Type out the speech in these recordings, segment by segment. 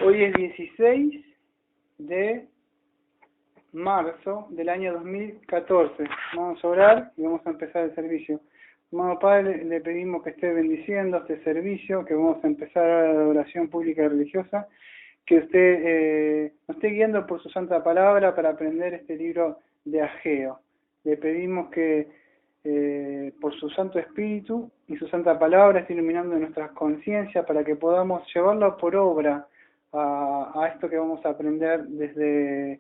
Hoy es 16 de marzo del año 2014. Vamos a orar y vamos a empezar el servicio. Amado Padre, le pedimos que esté bendiciendo este servicio, que vamos a empezar ahora la oración pública y religiosa, que usted nos esté guiando por su santa palabra para aprender este libro de Ageo. Le pedimos que por su Santo Espíritu y su santa palabra esté iluminando nuestras conciencias para que podamos llevarlo por obra a esto que vamos a aprender desde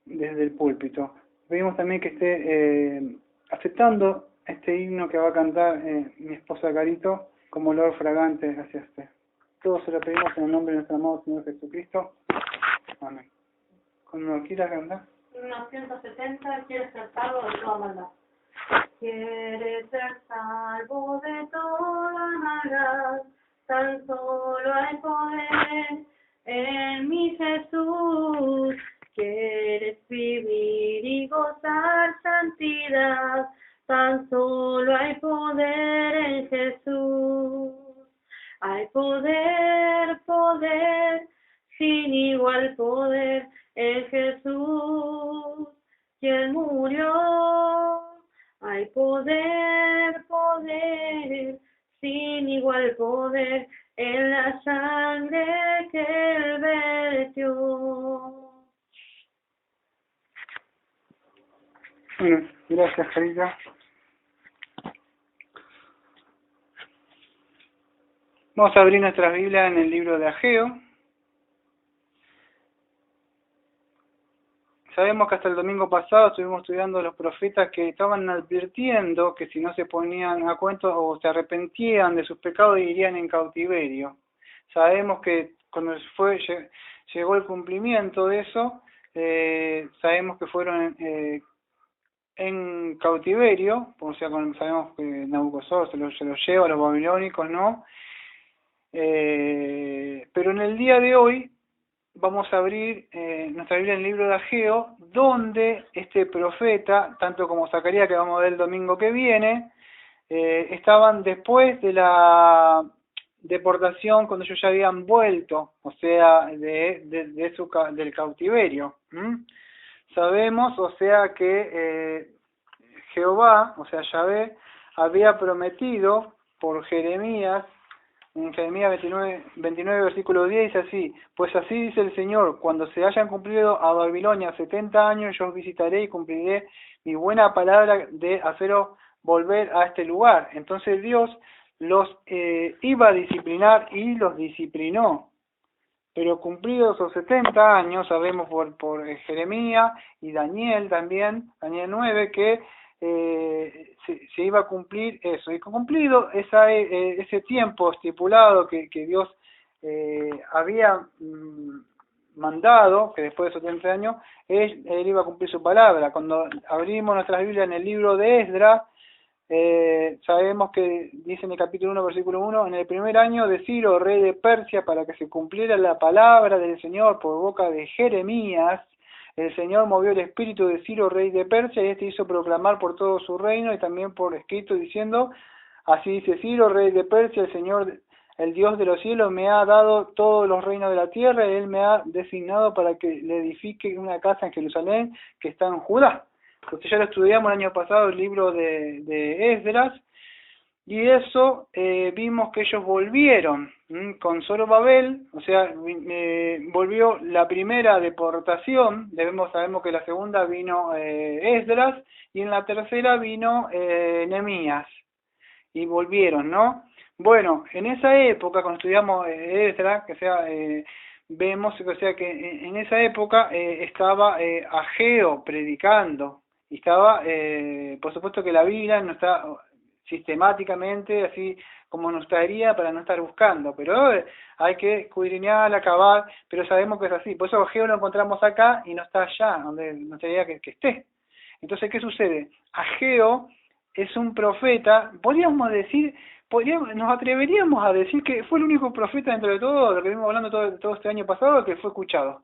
el púlpito. Pedimos también que esté aceptando este himno que va a cantar mi esposa Carito como olor fragante hacia usted. Todos se lo pedimos en el nombre de nuestro amado Señor Jesucristo. Amén. Cuando lo quiera cantar. 170, quieres ser salvo de toda maldad. Quieres ser salvo de toda maldad, tan solo hay poder en mi Jesús. Quieres vivir y gozar santidad, tan solo hay poder en Jesús. Hay poder, poder, sin igual poder en Jesús, quien murió. Hay poder, poder, sin igual poder en la sangre que Él vertió. Bueno, gracias Carita. Vamos a abrir nuestras Biblias en el libro de Ageo. Sabemos que hasta el domingo pasado estuvimos estudiando los profetas que estaban advirtiendo que si no se ponían a cuento o se arrepentían de sus pecados irían en cautiverio. Sabemos que cuando llegó el cumplimiento de eso, sabemos que fueron en cautiverio, o sea, sabemos que Nabucodonosor se los lleva a los babilónicos, ¿no? Pero en el día de hoy vamos a abrir nuestra Biblia en el libro de Ageo, donde este profeta, tanto como Zacarías, que vamos a ver el domingo que viene, estaban después de la deportación, cuando ellos ya habían vuelto, o sea, del cautiverio. Sabemos, o sea, que Jehová, o sea, Yahvé, había prometido por Jeremías, en Jeremías 29, versículo 10, dice así: pues así dice el Señor, cuando se hayan cumplido a Babilonia 70 años, yo os visitaré y cumpliré mi buena palabra de haceros volver a este lugar. Entonces Dios los iba a disciplinar y los disciplinó. Pero cumplidos esos 70 años, sabemos por Jeremías y Daniel también, Daniel 9, que se iba a cumplir eso. Y cumplido ese tiempo estipulado que Dios había mandado, que después de 70 años, él iba a cumplir su palabra. Cuando abrimos nuestras Biblias en el libro de Esdras, sabemos que dice en el capítulo 1, versículo 1, en el primer año de Ciro, rey de Persia, para que se cumpliera la palabra del Señor por boca de Jeremías, el Señor movió el espíritu de Ciro, rey de Persia, y este hizo proclamar por todo su reino y también por escrito, diciendo: así dice Ciro, rey de Persia, el Señor, el Dios de los cielos, me ha dado todos los reinos de la tierra, y Él me ha designado para que le edifique una casa en Jerusalén, que está en Judá. Entonces ya lo estudiamos el año pasado, el libro de Esdras, y eso vimos que ellos volvieron con Zorobabel, o sea, volvió la primera deportación, sabemos que la segunda vino Esdras, y en la tercera vino Nehemías, y volvieron, ¿no? Bueno, en esa época, cuando estudiamos Esdras, que sea, vemos, o sea, que en esa época estaba Ageo predicando, y estaba, por supuesto que la Biblia no está sistemáticamente así como nos traería para no estar buscando, pero hay que escudriñar, acabar, pero sabemos que es así. Por eso Ageo lo encontramos acá y no está allá, donde nos traería que esté. Entonces, ¿qué sucede? Ageo es un profeta, nos atreveríamos a decir que fue el único profeta dentro de todo lo que vimos hablando todo este año pasado que fue escuchado.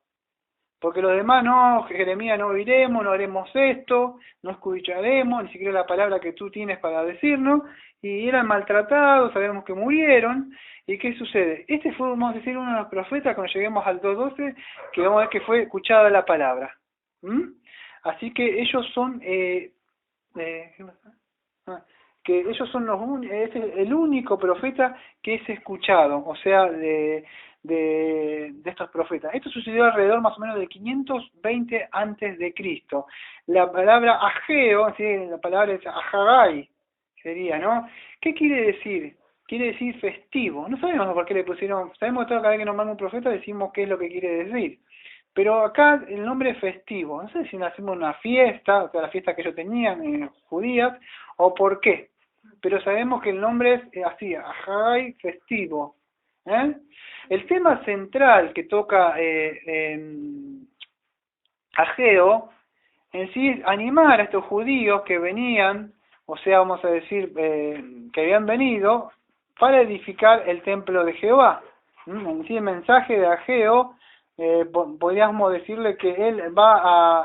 Porque los demás no, Jeremías, no oiremos, no haremos esto, no escucharemos, ni siquiera la palabra que tú tienes para decirnos, y eran maltratados, sabemos que murieron, ¿y qué sucede? Este fue, vamos a decir, uno de los profetas, cuando lleguemos al 2.12, que vamos a ver que fue escuchada la palabra. Así que ellos son, ¿qué pasa? Que ellos son es el único profeta que es escuchado, o sea, de estos profetas. Esto sucedió alrededor más o menos de 520 antes de Cristo. La palabra Ageo, ¿sí? La palabra es Ahagai, sería, ¿no? ¿Qué quiere decir? Quiere decir festivo. No sabemos por qué le pusieron, sabemos que cada vez que nombramos un profeta decimos qué es lo que quiere decir. Pero acá el nombre es festivo. No sé si hacemos una fiesta, o sea, la fiesta que ellos tenían, judías, o por qué. Pero sabemos que el nombre es así, Ahagai, festivo. El tema central que toca Ageo, en sí, es animar a estos judíos que venían, o sea, vamos a decir, que habían venido para edificar el templo de Jehová. En sí, el mensaje de Ageo, podríamos decirle que él va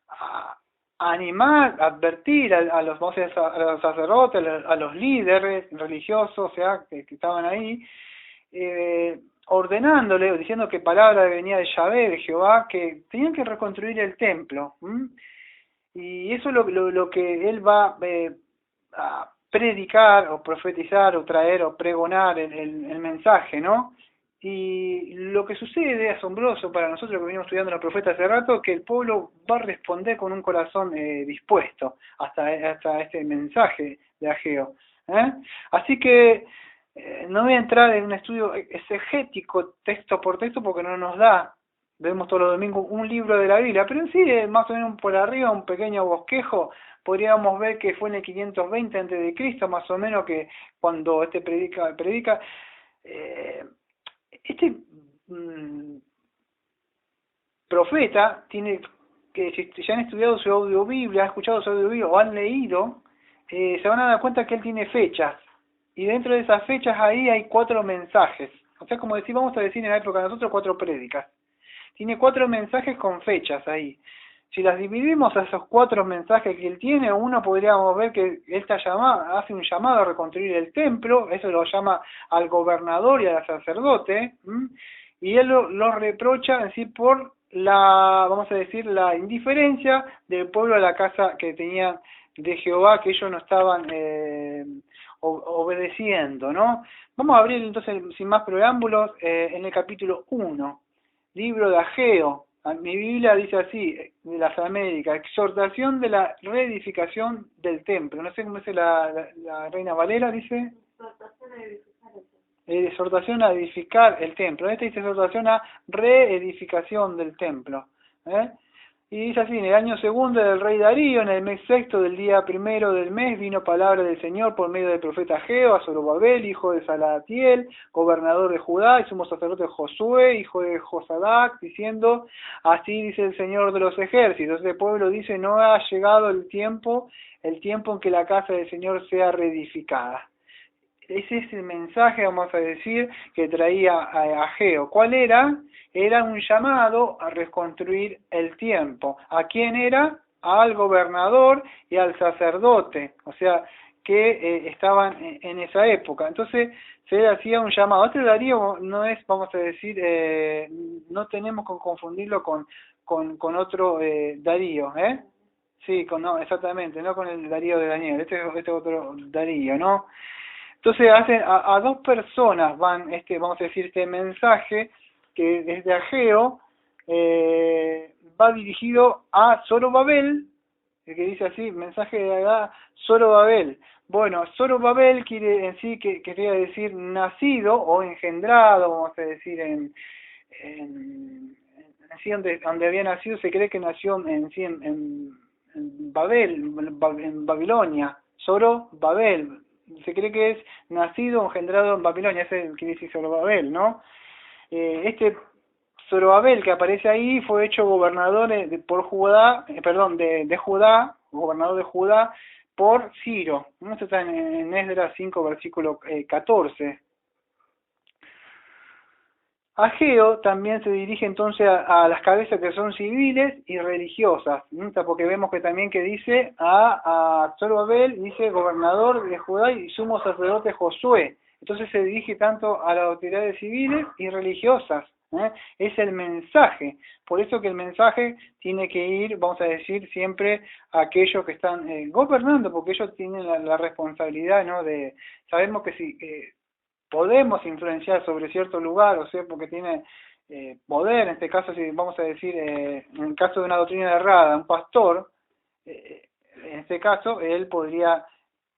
a animar, a advertir a los, vamos a decir, a los sacerdotes, a los líderes religiosos, o sea, que estaban ahí, ordenándole o diciendo que palabra venía de Yahvé, de Jehová, que tenían que reconstruir el templo. Y eso es lo que él va a predicar o profetizar o traer o pregonar el mensaje, ¿no? Y lo que sucede, asombroso para nosotros que venimos estudiando a los profetas hace rato, que el pueblo va a responder con un corazón dispuesto hasta este mensaje de Ageo. Así que no voy a entrar en un estudio exegético texto por texto porque no nos da, vemos todos los domingos un libro de la Biblia, pero en sí, más o menos por arriba, un pequeño bosquejo, podríamos ver que fue en el 520 a.C., más o menos, que cuando este predica este profeta tiene que, si ya han estudiado su audiobiblia, han escuchado su audiobiblia o han leído, se van a dar cuenta que él tiene fechas, y dentro de esas fechas ahí hay 4 mensajes, o sea, como decir, vamos a decir en la época de nosotros 4 prédicas. Tiene 4 mensajes con fechas ahí. Si las dividimos a esos 4 mensajes que él tiene, uno podríamos ver que él hace un llamado a reconstruir el templo, eso lo llama al gobernador y al sacerdote, y él lo reprocha en sí por vamos a decir, la indiferencia del pueblo a la casa que tenía de Jehová, que ellos no estaban obedeciendo, ¿no? Vamos a abrir entonces, sin más preámbulos, en el capítulo 1. Libro de Ageo, mi Biblia dice así, de las Américas, exhortación de la reedificación del templo. No sé cómo dice la Reina Valera, dice. Exhortación a edificar el templo. Este dice exhortación a reedificación del templo. Y dice así, en el año segundo del rey Darío, en el mes sexto del día primero del mes, vino palabra del Señor por medio del profeta Ageo a Zorobabel, hijo de Salatiel, gobernador de Judá, y sumo sacerdote Josué, hijo de Josadac, diciendo, así dice el Señor de los ejércitos. Este pueblo dice, no ha llegado el tiempo en que la casa del Señor sea reedificada. Ese es el mensaje, vamos a decir, que traía Ageo. ¿Cuál era? Era un llamado a reconstruir el tiempo. ¿A quién era? Al gobernador y al sacerdote, o sea, que estaban en esa época. Entonces, se le hacía un llamado. Este Darío no es, vamos a decir, no tenemos que confundirlo con otro Darío, Sí, no, exactamente, no con el Darío de Daniel, este es otro Darío, ¿no? Entonces hacen a 2 personas van vamos a decir, este mensaje que desde Ageo va dirigido a Zorobabel, que dice así, mensaje de Zorobabel. Bueno, Zorobabel quiere en sí que quería decir nacido o engendrado, vamos a decir en donde había nacido, se cree que nació en Babel, en Babilonia, Zorobabel. Se cree que es nacido o engendrado en Babilonia, ese quiere decir Zorobabel, ¿no? Este Zorobabel que aparece ahí fue hecho gobernador por Judá, de Judá, gobernador de Judá, por Ciro. Esto está en Esdras 5, versículo 14. Ageo también se dirige entonces a las cabezas que son civiles y religiosas, porque vemos que también que dice a Zorobabel, dice gobernador de Judá y sumo sacerdote Josué. Entonces se dirige tanto a las autoridades civiles y religiosas. Es el mensaje. Por eso que el mensaje tiene que ir, vamos a decir, siempre a aquellos que están gobernando, porque ellos tienen la responsabilidad, ¿no? Sabemos que si podemos influenciar sobre cierto lugar, o sea, porque tiene poder, en este caso, si vamos a decir, en el caso de una doctrina errada, un pastor, en este caso, él podría,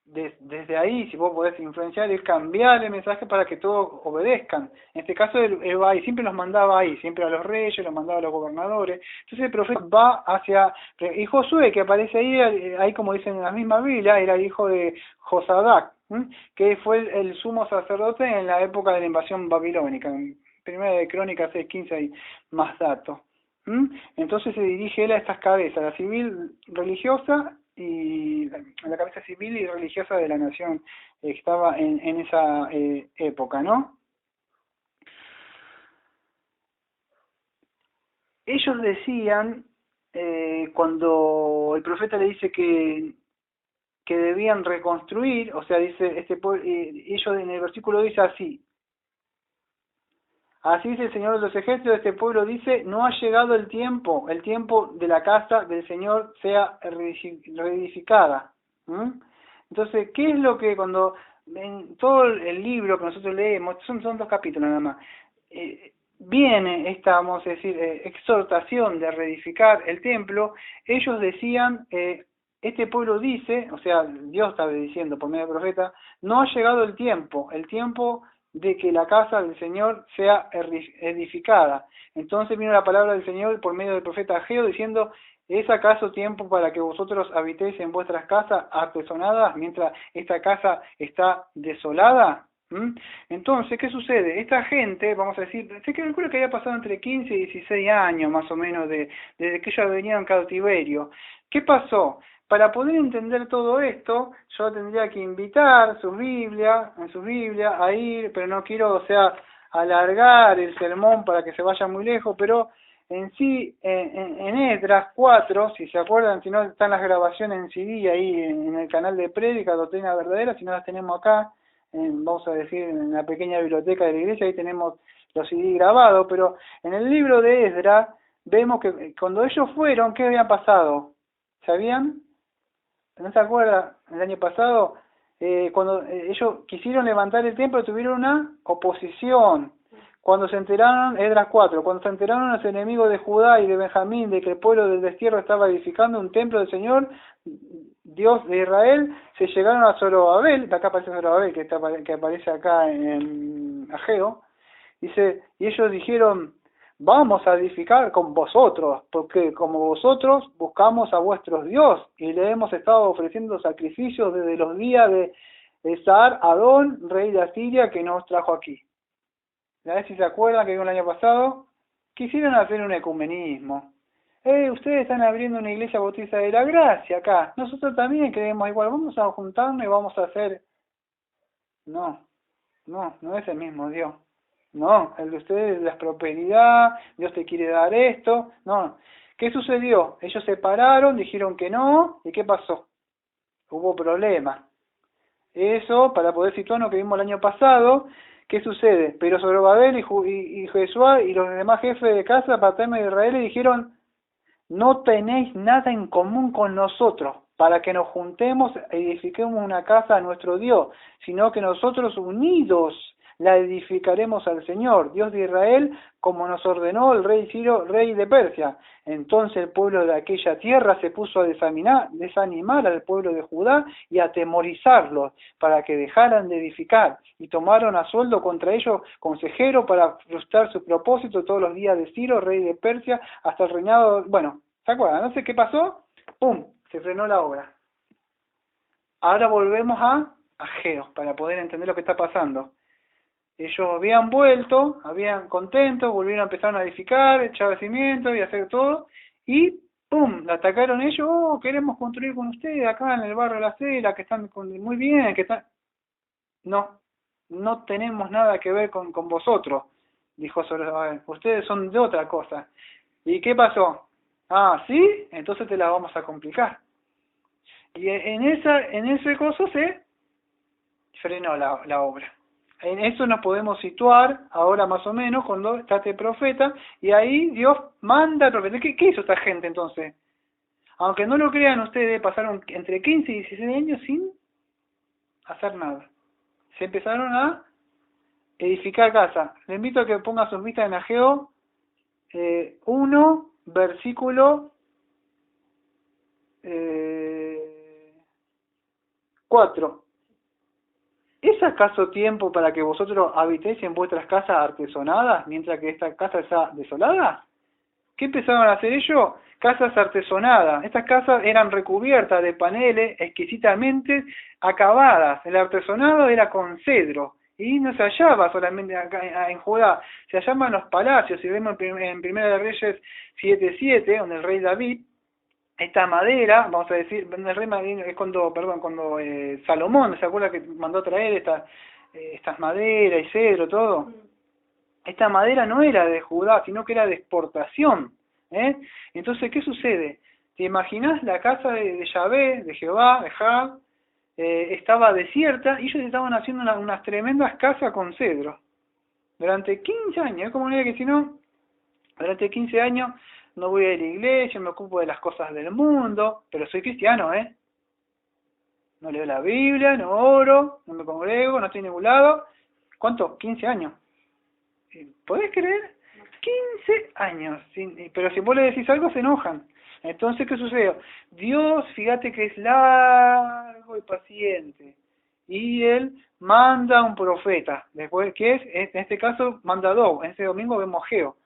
desde ahí, si vos podés influenciar, es cambiar el mensaje para que todos obedezcan. En este caso, él va ahí, siempre los mandaba ahí, siempre a los reyes, los mandaba a los gobernadores. Entonces el profeta va hacia... Y Josué, que aparece ahí como dicen en la misma Biblia, era hijo de Josadac, que fue el sumo sacerdote en la época de la invasión babilónica. En Primera de Crónicas 6:15 hay más datos. Entonces se dirige él a estas cabezas, la civil religiosa y la cabeza civil y religiosa de la nación que estaba en esa época, ¿no? Ellos decían, cuando el profeta le dice que debían reconstruir, o sea, dice ellos en el versículo dice así: así dice el Señor de los ejércitos de este pueblo, dice, no ha llegado el tiempo de la casa del Señor sea reedificada. Entonces, ¿qué es lo que cuando en todo el libro que nosotros leemos, son 2 capítulos nada más, viene esta, vamos a decir, exhortación de reedificar el templo? Ellos decían, este pueblo dice, o sea, Dios estaba diciendo por medio del profeta, no ha llegado el tiempo de que la casa del Señor sea edificada. Entonces vino la palabra del Señor por medio del profeta Ageo diciendo, ¿es acaso tiempo para que vosotros habitéis en vuestras casas apesonadas mientras esta casa está desolada? Entonces, ¿qué sucede? Esta gente, vamos a decir, se calcula que había pasado entre 15 y 16 años más o menos desde que ellos venían en cautiverio. ¿Qué pasó? Para poder entender todo esto, yo tendría que invitar en sus Biblia, a ir, pero no quiero, o sea, alargar el sermón para que se vaya muy lejos, pero en sí, en Esdras 4, si se acuerdan, si no están las grabaciones en CD ahí en el canal de Prédica, Doctrina Verdadera, si no las tenemos acá, vamos a decir, en la pequeña biblioteca de la iglesia, ahí tenemos los CD grabados, pero en el libro de Esdras vemos que cuando ellos fueron, ¿qué había pasado? ¿Sabían? ¿No se acuerda? El año pasado, cuando ellos quisieron levantar el templo, tuvieron una oposición. Cuando se enteraron, Esdras 4, cuando se enteraron los enemigos de Judá y de Benjamín de que el pueblo del destierro estaba edificando un templo del Señor, Dios de Israel, se llegaron a Zorobabel, acá aparece Zorobabel, que aparece acá en Ageo, dice, y ellos dijeron, vamos a edificar con vosotros, porque como vosotros buscamos a vuestros Dios, y le hemos estado ofreciendo sacrificios desde los días de Esar Adón, rey de Asiria, que nos trajo aquí. A ver si se acuerdan que el año pasado quisieron hacer un ecumenismo. Ustedes están abriendo una iglesia bautista de la gracia acá. Nosotros también queremos igual. Vamos a juntarnos y vamos a hacer... No es el mismo Dios. No, el de ustedes es la prosperidad, Dios te quiere dar esto. No. ¿Qué sucedió? Ellos se pararon, dijeron que no, ¿y qué pasó? Hubo problemas. Eso, para poder situarnos que vimos el año pasado, ¿qué sucede? Pero Zorobabel y Josué y los demás jefes de casa paterna de Israel le dijeron, no tenéis nada en común con nosotros para que nos juntemos e edifiquemos una casa a nuestro Dios, sino que nosotros unidos la edificaremos al Señor, Dios de Israel, como nos ordenó el rey Ciro, rey de Persia. Entonces el pueblo de aquella tierra se puso a desanimar al pueblo de Judá y a atemorizarlos para que dejaran de edificar, y tomaron a sueldo contra ellos consejeros para frustrar su propósito todos los días de Ciro, rey de Persia, hasta el reinado. Bueno, ¿se acuerdan? No sé qué pasó, ¡pum!, se frenó la obra. Ahora volvemos a Ageo para poder entender lo que está pasando. Ellos habían vuelto, habían contentos, volvieron a empezar a edificar, echar cimientos y hacer todo, y ¡pum!, la atacaron ellos. Queremos construir con ustedes acá en el barrio de la Cela, que están muy bien, que están... No tenemos nada que ver con vosotros. dijo Zorobabel, ustedes son de otra cosa. ¿Y qué pasó? Ah, ¿sí? Entonces te la vamos a complicar. Y en ese coso se frenó la obra. En eso nos podemos situar ahora más o menos cuando está este profeta, y ahí Dios manda al profeta. ¿Qué hizo esta gente entonces? Aunque no lo crean ustedes, pasaron entre 15 y 16 años sin hacer nada. Se empezaron a edificar casa. Le invito a que ponga sus vistas en Ageo 1, versículo 4. ¿Es acaso tiempo para que vosotros habitéis en vuestras casas artesonadas, mientras que esta casa está desolada? ¿Qué empezaron a hacer ellos? Casas artesonadas. Estas casas eran recubiertas de paneles exquisitamente acabadas. El artesonado era con cedro. Y no se hallaba solamente acá en Judá, se hallaban los palacios. Si vemos en Primera de Reyes 7:7, donde el rey David, esta madera, vamos a decir, el rey es cuando Salomón, ¿se acuerda que mandó a traer estas maderas y cedro, todo? Esta madera no era de Judá, sino que era de exportación. Entonces, ¿qué sucede? ¿Te imaginás la casa de Yahvé, de Jehová, de Jah? Estaba desierta y ellos estaban haciendo unas tremendas casas con cedro. Durante 15 años, es como una idea que si no, durante 15 años no voy a ir a la iglesia, me ocupo de las cosas del mundo, pero soy cristiano, No leo la Biblia, no oro, no me congrego, no estoy en ningún lado. ¿Cuánto? 15 años. ¿Podés creer? 15 años. Pero si vos le decís algo, se enojan. Entonces, ¿qué sucede? Dios, fíjate que es largo y paciente. Y Él manda un profeta. Después, ¿qué es? En este caso, manda dos. En este domingo vemos Geo.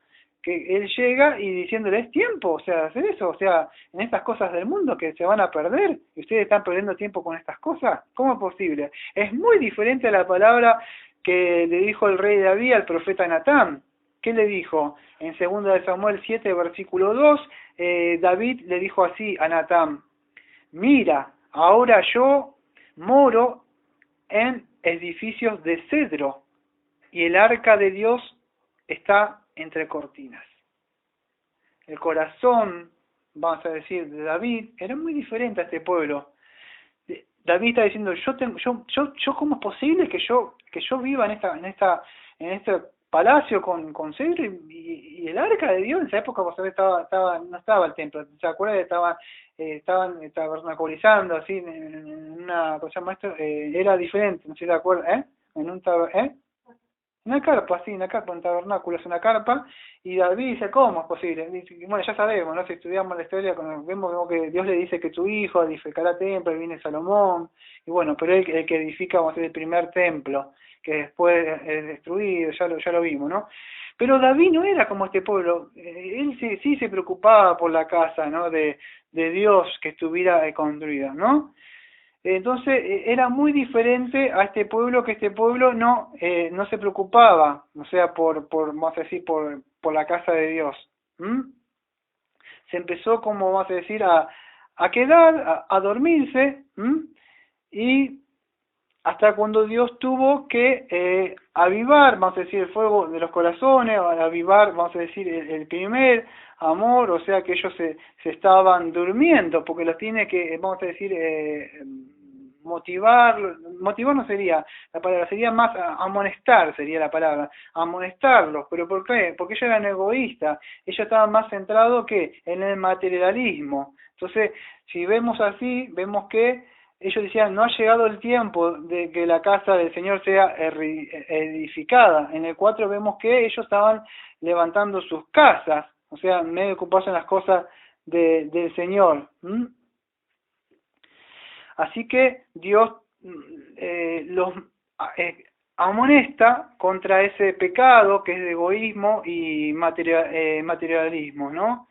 Que Él llega y diciéndole, es tiempo, o sea, hacer eso. O sea, en estas cosas del mundo que se van a perder. Y ustedes están perdiendo tiempo con estas cosas. ¿Cómo es posible? Es muy diferente a la palabra que le dijo el rey David al profeta Natán. ¿Qué le dijo? En 2 de Samuel 7, versículo 2, David le dijo así a Natán: mira, ahora yo moro en edificios de cedro y el arca de Dios está entre cortinas. El corazón, vamos a decir, de David era muy diferente a este pueblo. David está diciendo, yo ¿cómo es posible que yo viva en este palacio con cedro y el arca de Dios? En esa época, vos sabés, no estaba el templo, ¿se acuerdan? Estaban tabernaculizando así en una cosa más, era diferente, no sé si te acuerdas, una carpa, sí, una carpa, un tabernáculo es una carpa, y David dice, ¿cómo es posible? Dice, bueno, ya sabemos, ¿no? Si estudiamos la historia, vemos que Dios le dice que tu hijo edificará templo, y viene Salomón, y bueno, pero él el que edifica, vamos a decir, el primer templo, que después es destruido, ya lo vimos, ¿no? Pero David no era como este pueblo, él sí se preocupaba por la casa, ¿no? De Dios que estuviera construida, ¿no? Entonces era muy diferente a este pueblo, que este pueblo no se preocupaba, o sea, vamos a decir, por la casa de Dios. Se empezó, como vamos a decir, a quedar, a dormirse, y hasta cuando Dios tuvo que avivar, vamos a decir, el fuego de los corazones, avivar, vamos a decir, el primer amor, o sea que ellos se estaban durmiendo, porque los tiene que, vamos a decir, motivar no sería la palabra, sería más amonestar, sería la palabra, amonestarlos. ¿Pero por qué? Porque ellos eran egoístas, ellos estaban más centrados que en el materialismo. Entonces, si vemos así, vemos que ellos decían, no ha llegado el tiempo de que la casa del Señor sea edificada. En el 4 vemos que ellos estaban levantando sus casas, o sea, medio ocupados en las cosas del Señor. Así que Dios los amonesta contra ese pecado que es de egoísmo y materialismo, ¿no?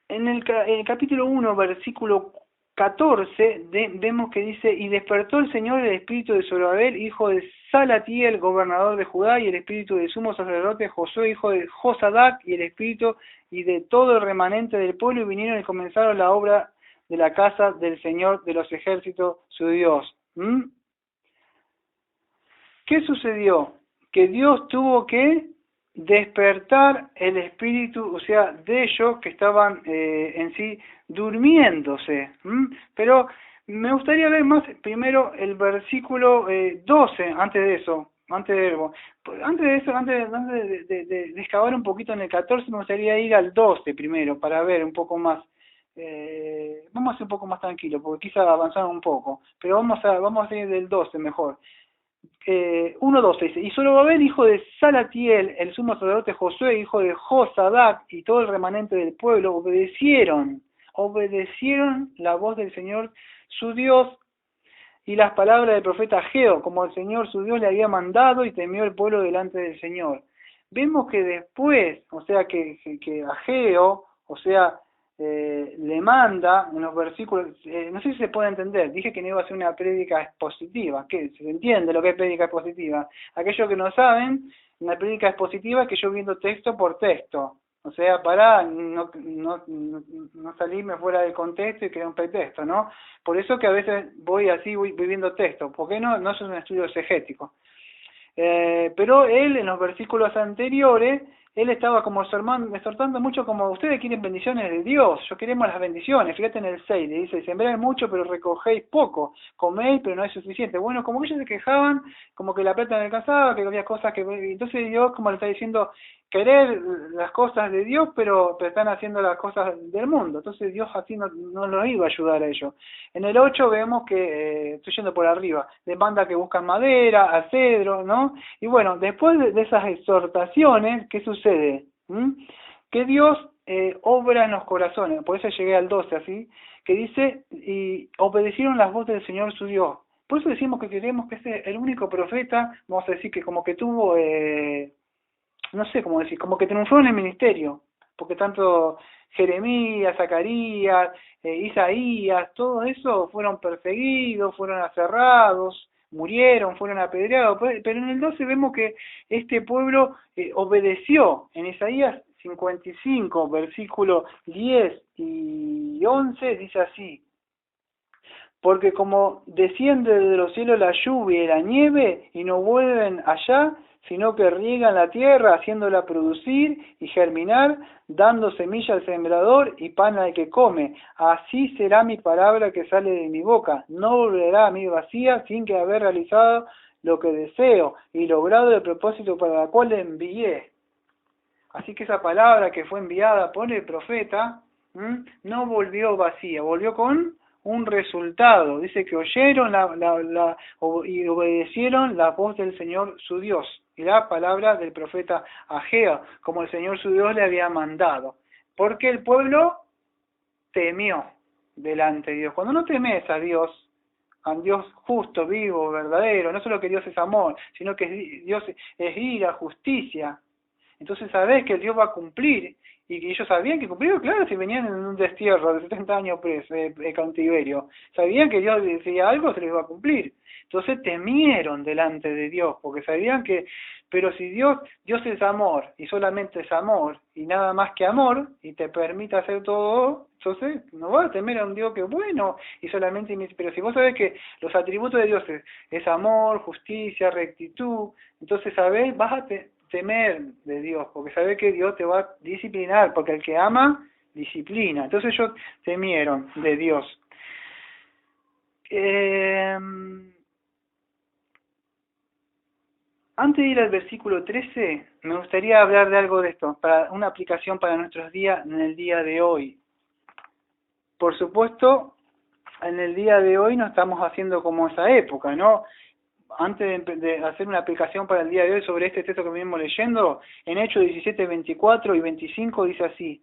En el capítulo 1, versículo 14, vemos que dice, y despertó el Señor el espíritu de Zorobabel, hijo de Salatiel, gobernador de Judá, y el espíritu del sumo sacerdote Josué, hijo de Josadac, y el espíritu y de todo el remanente del pueblo, y vinieron y comenzaron la obra de la casa del Señor de los ejércitos, su Dios. ¿Qué sucedió? Que Dios tuvo que despertar el espíritu, o sea, de ellos que estaban en sí durmiéndose. Pero me gustaría ver más primero el versículo 12, antes de eso, antes de excavar un poquito en el 14, me gustaría ir al 12 primero, para ver un poco más. Vamos a ser un poco más tranquilos, porque quizá avanzaron un poco, pero vamos a ir del 12 mejor. 1:12 dice: y Zorobabel, hijo de Salatiel, el sumo sacerdote Josué, hijo de Josadac, y todo el remanente del pueblo obedecieron la voz del Señor su Dios y las palabras del profeta Ageo, como el Señor su Dios le había mandado, y temió el pueblo delante del Señor. Vemos que después, o sea, que Ageo, o sea, le manda en los versículos, no sé si se puede entender, dije que no iba a ser una prédica expositiva, que se entiende lo que es prédica expositiva. Aquellos que no saben, una prédica expositiva es que yo viendo texto por texto, o sea, para no salirme fuera del contexto y crear un pretexto, ¿no? Por eso que a veces voy viendo texto, porque no es un estudio exegético. Pero él en los versículos anteriores, él estaba como exhortando mucho, como ustedes quieren bendiciones de Dios, yo queremos las bendiciones. Fíjate en el 6, le dice: sembráis mucho pero recogéis poco, coméis pero no es suficiente. Bueno, como que ellos se quejaban, como que la plata no alcanzaba, que había cosas que... Entonces Dios como le está diciendo, querer las cosas de Dios, pero están haciendo las cosas del mundo. Entonces Dios así no los iba a ayudar a ellos. En el 8 vemos que, estoy yendo por arriba, demanda que buscan madera, acedro, ¿no? Y bueno, después de esas exhortaciones, ¿qué sucede? Que Dios obra en los corazones. Por eso llegué al 12 así, que dice: y obedecieron las voces del Señor su Dios. Por eso decimos que queremos que sea el único profeta, vamos a decir que como que tuvo... no sé cómo decir, como que triunfó en el ministerio, porque tanto Jeremías, Zacarías, Isaías, todo eso fueron perseguidos, fueron aserrados, murieron, fueron apedreados, pero en el 12 vemos que este pueblo obedeció. En Isaías 55, versículo 10 y 11, dice así: porque como desciende de los cielos la lluvia y la nieve, y no vuelven allá, sino que riegan la tierra, haciéndola producir y germinar, dando semilla al sembrador y pan al que come. Así será mi palabra que sale de mi boca. No volverá a mí vacía, sin que haber realizado lo que deseo y logrado el propósito para el cual le envié. Así que esa palabra que fue enviada por el profeta no volvió vacía, volvió con un resultado. Dice que oyeron y obedecieron la voz del Señor su Dios y la palabra del profeta Ageo, como el Señor su Dios le había mandado. Porque el pueblo temió delante de Dios. Cuando no temes a Dios justo, vivo, verdadero, no solo que Dios es amor, sino que Dios es ira, justicia, entonces sabés que Dios va a cumplir, y que ellos sabían que cumplieron, claro, si venían en un destierro de 70 años cautiverio, sabían que Dios decía algo, se les iba a cumplir. Entonces temieron delante de Dios, porque sabían que, pero si Dios es amor, y solamente es amor, y nada más que amor, y te permite hacer todo, entonces no vas a temer a un Dios que es bueno, y solamente, pero si vos sabés que los atributos de Dios es amor, justicia, rectitud, entonces sabés, vas a temer de Dios, porque sabe que Dios te va a disciplinar, porque el que ama, disciplina. Entonces ellos temieron de Dios. Antes de ir al versículo 13, me gustaría hablar de algo de esto, para una aplicación para nuestros días en el día de hoy. Por supuesto, en el día de hoy no estamos haciendo como esa época, ¿no? Antes de hacer una aplicación para el día de hoy sobre este texto que venimos leyendo, en Hechos 17, 24 y 25 dice así: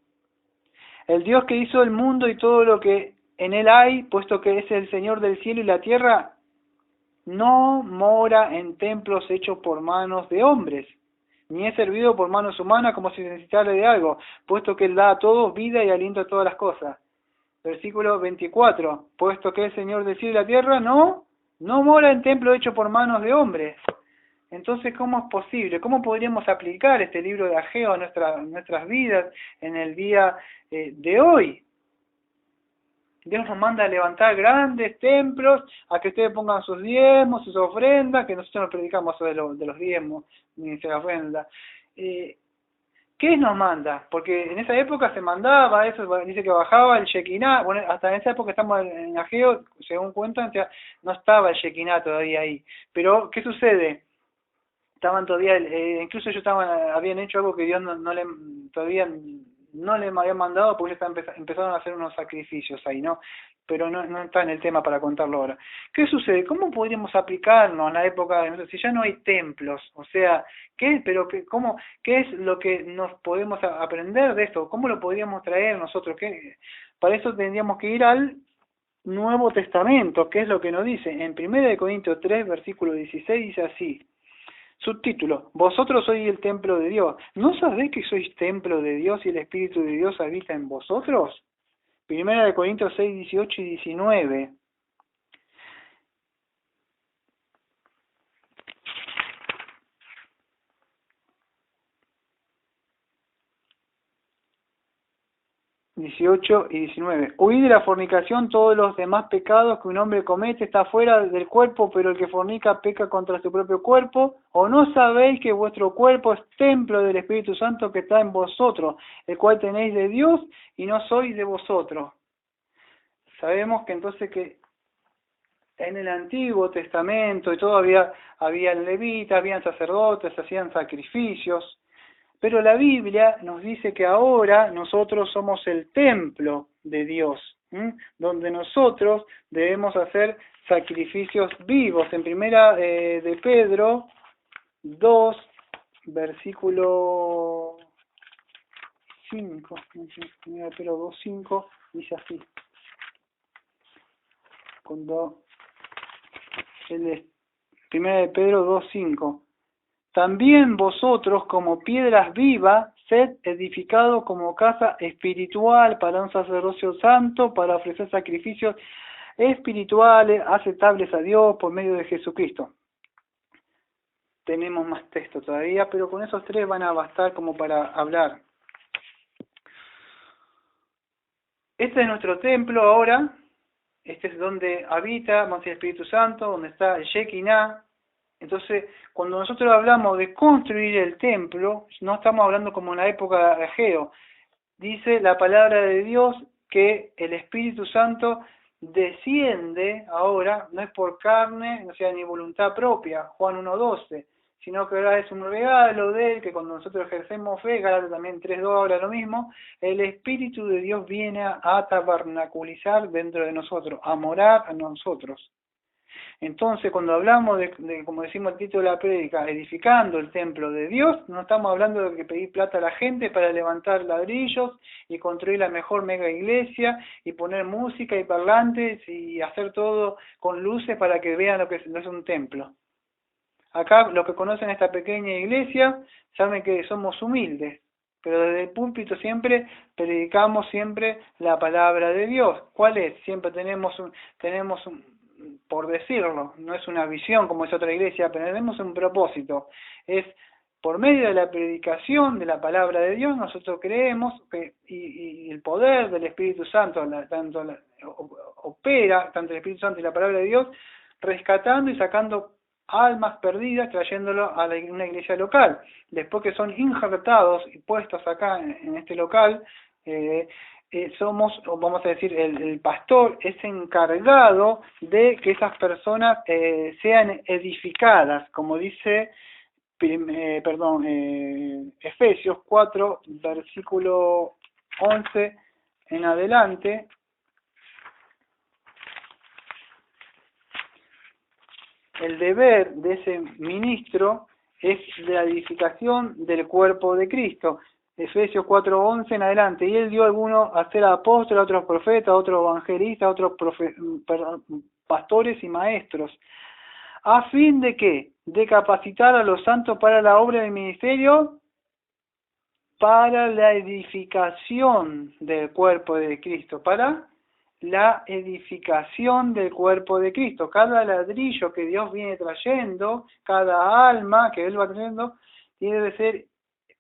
el Dios que hizo el mundo y todo lo que en él hay, puesto que es el Señor del cielo y la tierra, no mora en templos hechos por manos de hombres, ni es servido por manos humanas como si necesitara de algo, puesto que él da a todos vida y aliento a todas las cosas. Versículo 24, puesto que es el Señor del cielo y la tierra, no mora en templo hecho por manos de hombres. Entonces, ¿cómo es posible? ¿Cómo podríamos aplicar este libro de Ageo a nuestras vidas en el día de hoy? Dios nos manda a levantar grandes templos, a que ustedes pongan sus diezmos, sus ofrendas, que nosotros no predicamos de los diezmos ni de la ofrenda. ¿Qué nos manda? Porque en esa época se mandaba eso, dice que bajaba el Shekinah, bueno, hasta en esa época estamos en Ageo, según cuentan, no estaba el Shekinah todavía ahí. Pero, ¿qué sucede? Estaban todavía, incluso ellos habían hecho algo que Dios todavía no le había mandado, porque ellos empezaron a hacer unos sacrificios ahí, ¿no? Pero no está en el tema para contarlo ahora. ¿Qué sucede? ¿Cómo podríamos aplicarnos en la época de si ya no hay templos? O sea, ¿qué es lo que nos podemos aprender de esto? ¿Cómo lo podríamos traer nosotros? Para eso tendríamos que ir al Nuevo Testamento, que es lo que nos dice. En 1 Corintios 3, versículo 16, dice así. Subtítulo: Vosotros sois el templo de Dios. ¿No sabéis que sois templo de Dios y el Espíritu de Dios habita en vosotros? 1 Corintios 6, 18 y 19. 18 y 19. Huid de la fornicación. Todos los demás pecados que un hombre comete está fuera del cuerpo, pero el que fornica peca contra su propio cuerpo. ¿O no sabéis que vuestro cuerpo es templo del Espíritu Santo que está en vosotros, el cual tenéis de Dios y no sois de vosotros? Sabemos que entonces que en el Antiguo Testamento y todo había levitas, habían sacerdotes, hacían sacrificios. Pero la Biblia nos dice que ahora nosotros somos el templo de Dios, donde nosotros debemos hacer sacrificios vivos. En primera de Pedro 2, versículo 5, primera de Pedro 2, 5, dice así. Cuando primera de Pedro 2, 5. También vosotros, como piedras vivas, sed edificados como casa espiritual para un sacerdocio santo, para ofrecer sacrificios espirituales aceptables a Dios por medio de Jesucristo. Tenemos más texto todavía, pero con esos tres van a bastar como para hablar. Este es nuestro templo ahora. Este es donde habita, vamos a decir, el Espíritu Santo, donde está el Shekinah. Entonces, cuando nosotros hablamos de construir el templo, no estamos hablando como en la época de Ageo. Dice la palabra de Dios que el Espíritu Santo desciende ahora, no es por carne, no sea ni voluntad propia, Juan 1:12, sino que ahora es un regalo de Él, que cuando nosotros ejercemos fe, Gálatas también 3:2 habla lo mismo, el Espíritu de Dios viene a tabernaculizar dentro de nosotros, a morar a nosotros. Entonces, cuando hablamos de, como decimos el título de la prédica, edificando el templo de Dios, no estamos hablando de que pedir plata a la gente para levantar ladrillos y construir la mejor mega iglesia y poner música y parlantes y hacer todo con luces para que vean lo que es un templo. Acá, los que conocen esta pequeña iglesia saben que somos humildes, pero desde el púlpito siempre predicamos siempre la palabra de Dios. ¿Cuál es? Siempre tenemos un por decirlo, no es una visión como es otra iglesia, pero tenemos un propósito, es por medio de la predicación de la palabra de Dios, nosotros creemos que y el poder del Espíritu Santo opera, tanto el Espíritu Santo y la palabra de Dios, rescatando y sacando almas perdidas, trayéndolo a una iglesia local. Después que son injertados y puestos acá en este local, somos, vamos a decir, el pastor es encargado de que esas personas sean edificadas, como dice Efesios 4, versículo 11 en adelante. El deber de ese ministro es la edificación del cuerpo de Cristo. Efesios 4:11 en adelante. Y él dio a algunos a ser apóstoles, a otros profetas, a otros evangelistas, a otros pastores y maestros. ¿A fin de qué? De capacitar a los santos para la obra del ministerio, para la edificación del cuerpo de Cristo, para la edificación del cuerpo de Cristo. Cada ladrillo que Dios viene trayendo, cada alma que Él va trayendo, tiene que ser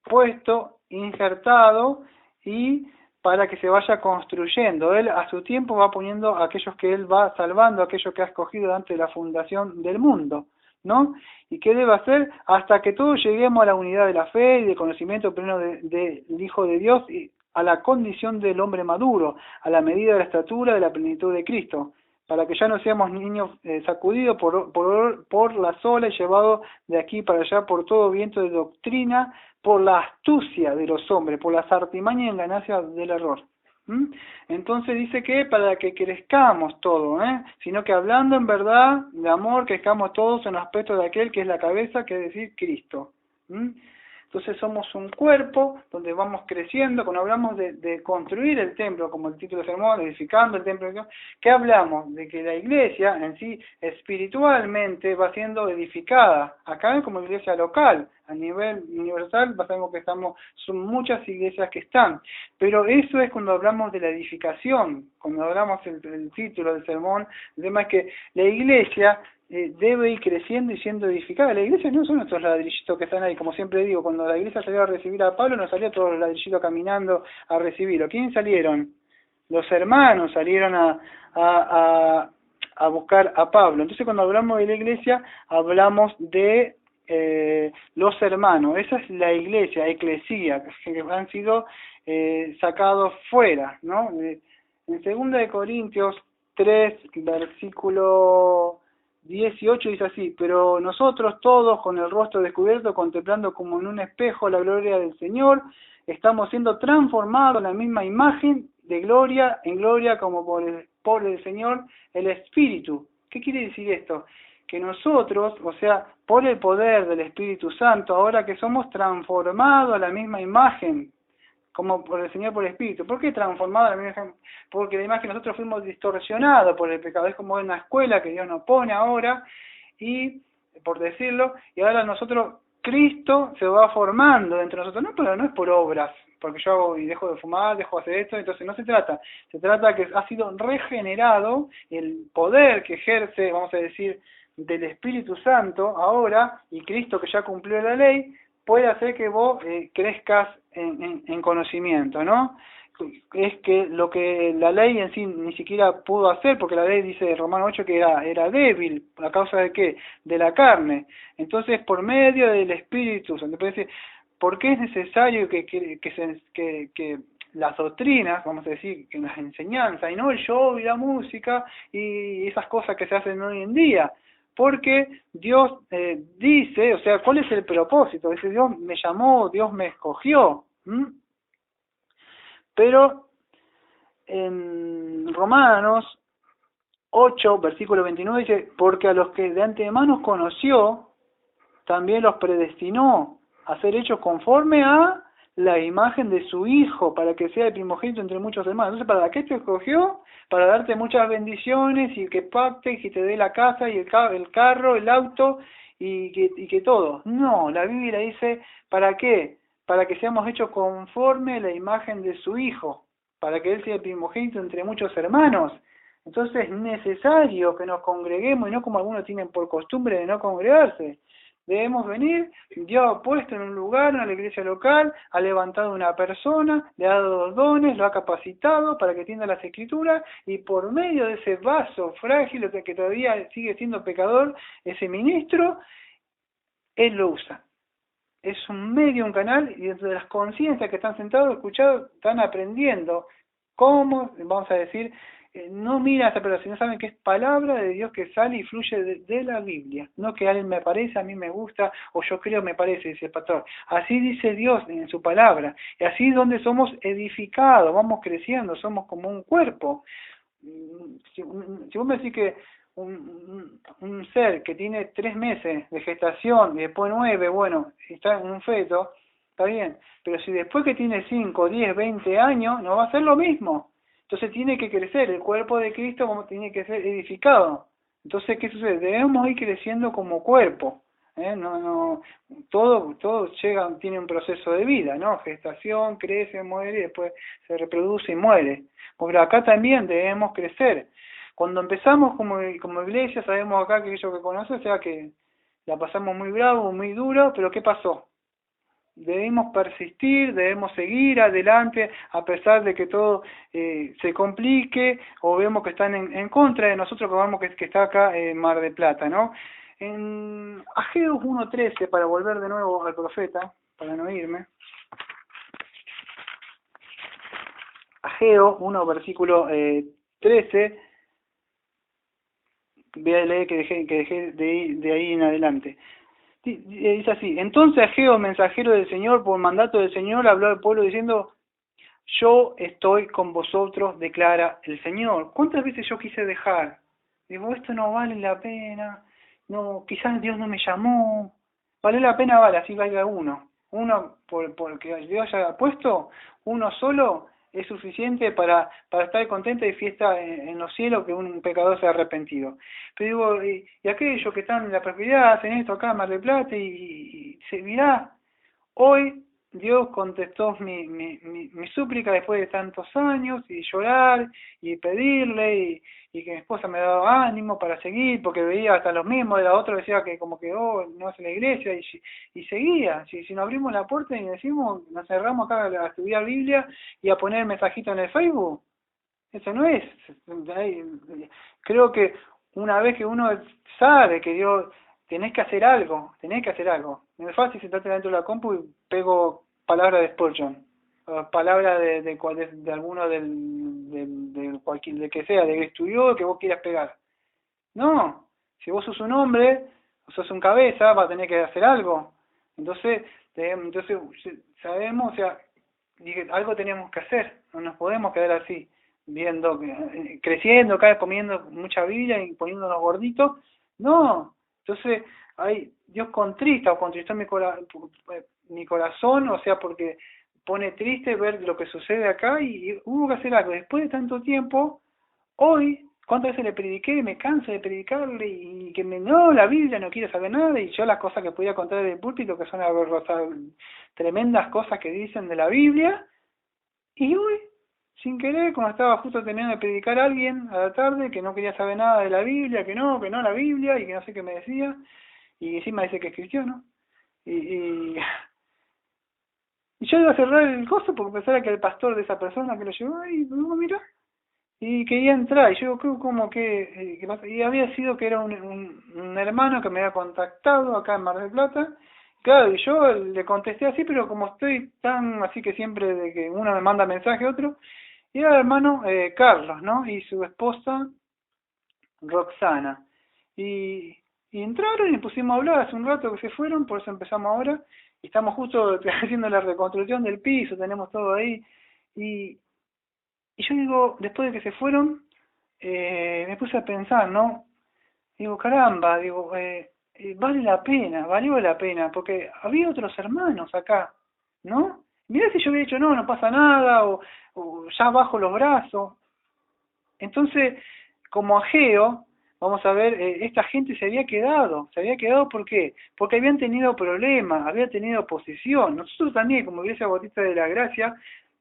puesto, injertado, y para que se vaya construyendo. Él a su tiempo va poniendo a aquellos que Él va salvando, a aquellos que ha escogido antes de la fundación del mundo, ¿no? ¿Y qué debe hacer? Hasta que todos lleguemos a la unidad de la fe y del conocimiento pleno del Hijo de Dios y a la condición del hombre maduro, a la medida de la estatura de la plenitud de Cristo, para que ya no seamos niños sacudidos por la ola y llevados de aquí para allá por todo viento de doctrina, por la astucia de los hombres, por las artimañas y enganancias del error. Entonces dice que para que crezcamos todos, sino que hablando en verdad de amor, crezcamos todos en aspecto de aquel que es la cabeza, que es decir, Cristo. Entonces somos un cuerpo donde vamos creciendo. Cuando hablamos de construir el templo, como el título del sermón, edificando el templo, ¿qué hablamos? De que la iglesia en sí espiritualmente va siendo edificada. Acá como iglesia local, a nivel universal, sabemos que son muchas iglesias que están. Pero eso es cuando hablamos de la edificación, cuando hablamos el título del sermón, el tema es que la iglesia debe ir creciendo y siendo edificada. La iglesia no son estos ladrillitos que están ahí, como siempre digo, cuando la iglesia salió a recibir a Pablo, no salió todos los ladrillitos caminando a recibirlo. ¿Quién salieron? Los hermanos salieron a buscar a Pablo. Entonces cuando hablamos de la iglesia, hablamos de los hermanos. Esa es la iglesia, eclesía, que han sido sacados fuera, ¿no? En 2 Corintios 3, versículo 18 dice así: pero nosotros todos con el rostro descubierto, contemplando como en un espejo la gloria del Señor, estamos siendo transformados en la misma imagen de gloria en gloria como por el Señor el Espíritu. ¿Qué quiere decir esto? Que nosotros, o sea, por el poder del Espíritu Santo, ahora que somos transformados a la misma imagen, como por el Señor por el Espíritu. ¿Por qué transformado a la misma imagen? Porque la imagen nosotros fuimos distorsionados por el pecado. Es como en una escuela que Dios nos pone ahora, y por decirlo, y ahora nosotros, Cristo se va formando dentro de nosotros. No, pero no es por obras, porque yo hago y dejo de fumar, dejo de hacer esto, entonces no se trata. Se trata que ha sido regenerado el poder que ejerce, vamos a decir, del Espíritu Santo ahora, y Cristo que ya cumplió la ley, puede hacer que vos crezcas en conocimiento, ¿no? Es que lo que la ley en sí ni siquiera pudo hacer, porque la ley dice en Romanos 8 que era débil, ¿a causa de qué? De la carne. Entonces, por medio del Espíritu Santo, ¿por qué es necesario que las doctrinas, vamos a decir, que las enseñanzas, y no el show y la música y esas cosas que se hacen hoy en día? Porque Dios dice, o sea, ¿cuál es el propósito? Dice, Dios me llamó, Dios me escogió. Pero en Romanos 8, versículo 29 dice, porque a los que de antemano conoció, también los predestinó a ser hechos conforme a la imagen de su Hijo, para que sea el primogénito entre muchos hermanos. Entonces, ¿para qué te escogió? Para darte muchas bendiciones y que pactes y te dé la casa y el carro, el auto y que todo. No, la Biblia dice, ¿para qué? Para que seamos hechos conforme a la imagen de su Hijo, para que Él sea el primogénito entre muchos hermanos. Entonces es necesario que nos congreguemos y no como algunos tienen por costumbre de no congregarse. Debemos venir, Dios ha puesto en un lugar, en la iglesia local, ha levantado una persona, le ha dado dones, lo ha capacitado para que entienda las escrituras, y por medio de ese vaso frágil que todavía sigue siendo pecador, ese ministro, él lo usa. Es un medio, un canal, y dentro de las conciencias que están sentados, escuchados, están aprendiendo cómo, vamos a decir, no mira a esa persona, sino saben que es palabra de Dios que sale y fluye de la Biblia. No que a él me parece, a mí me gusta, o yo creo me parece, dice el pastor. Así dice Dios en su palabra. Y así es donde somos edificados, vamos creciendo, somos como un cuerpo. Si vos me decís que un ser que tiene 3 meses de gestación y después 9, bueno, si está en un feto, está bien. Pero si después que tiene 5, 10, 20 años, no va a ser lo mismo. Entonces tiene que crecer, el cuerpo de Cristo como tiene que ser edificado. Entonces, ¿qué sucede? Debemos ir creciendo como cuerpo. Todo tiene un proceso de vida, ¿no? Gestación, crece, muere y después se reproduce y muere. Porque acá también debemos crecer. Cuando empezamos como iglesia, sabemos acá que ellos que conocen, o sea que la pasamos muy bravo, muy duro, pero ¿qué pasó? debemos persistir, debemos seguir adelante a pesar de que todo se complique o vemos que están en contra de nosotros, como vemos que está acá en Mar del Plata, ¿no? En Ageo 1:13, para volver de nuevo al profeta, para no irme. Ageo 1, versículo 13, voy a leer que dejé de ahí en adelante. Dice así: entonces Ageo, mensajero del Señor, por mandato del Señor, habló al pueblo diciendo: yo estoy con vosotros, declara el Señor. ¿Cuántas veces yo quise dejar? Digo, esto no vale la pena, no, quizás Dios no me llamó. Vale la pena, vale, así vaya uno. Uno, porque Dios haya puesto, uno solo es suficiente para estar contento y fiesta en los cielos que un pecador se ha arrepentido. Pero digo, y aquellos que están en la prosperidad hacen esto acá en Mar del Plata y se mirá, hoy Dios contestó mi súplica después de tantos años y llorar y pedirle y que mi esposa me daba ánimo para seguir porque veía hasta los mismos de la otra, decía que como que no hace la iglesia y seguía. Si nos abrimos la puerta y decimos, nos cerramos acá a estudiar Biblia y a poner mensajito en el Facebook, eso no es. Creo que una vez que uno sabe que Dios, tenés que hacer algo. No es fácil sentarte dentro de la compu y pego palabras de Spurgeon, palabras de alguno del cualquier, de que sea, de que estudió, que vos quieras pegar. No, si vos sos un hombre, o sos un cabeza, vas a tener que hacer algo. Entonces sabemos, o sea, algo tenemos que hacer, no nos podemos quedar así, viendo, creciendo, cada vez comiendo mucha Biblia y poniéndonos gorditos. No, entonces Dios contrista o contristó mi corazón, o sea, porque pone triste ver lo que sucede acá y hubo que hacer algo. Después de tanto tiempo, hoy, ¿cuántas veces le prediqué? Me canso de predicarle y que la Biblia no quiere saber nada, y yo las cosas que podía contar del púlpito, que son tremendas cosas que dicen de la Biblia, y hoy, sin querer, cuando estaba justo terminando de predicar a alguien a la tarde que no quería saber nada de la Biblia, que no la Biblia, y que no sé qué me decía, y encima dice que es cristiano, y yo iba a cerrar el coso porque pensaba que el pastor de esa persona que lo llevó, y mira, y quería entrar, y yo creo como que y había sido que era un hermano que me había contactado acá en Mar del Plata. Claro, y yo le contesté así, pero como estoy tan así que siempre de que uno me manda mensaje a otro, y era el hermano Carlos, ¿no? Y su esposa Roxana. Y entraron y pusimos a hablar hace un rato que se fueron, por eso empezamos ahora, y estamos justo haciendo la reconstrucción del piso, tenemos todo ahí, y yo digo, después de que se fueron, me puse a pensar, ¿no? Digo, caramba, valió la pena, porque había otros hermanos acá, ¿no? Mirá si yo hubiera dicho, no pasa nada, o ya bajo los brazos. Entonces, como Ageo, vamos a ver, esta gente se había quedado ¿por qué? Porque habían tenido problemas, habían tenido oposición. Nosotros también, como Iglesia Bautista de la Gracia,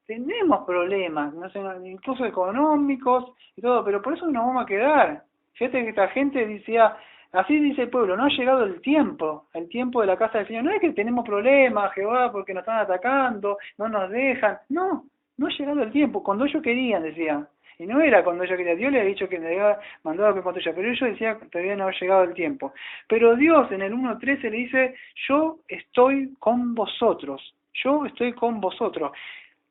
tenemos problemas, no sé, incluso económicos y todo, pero por eso nos vamos a quedar. Fíjate que esta gente decía, así dice el pueblo, no ha llegado el tiempo de la casa del Señor. No es que tenemos problemas, Jehová, porque nos están atacando, no nos dejan. No ha llegado el tiempo, cuando ellos querían, decían. Y no era cuando ellos querían. Dios le había dicho que le había mandado que construya, pero ellos decían que todavía no ha llegado el tiempo. Pero Dios en el 1:13 le dice, yo estoy con vosotros.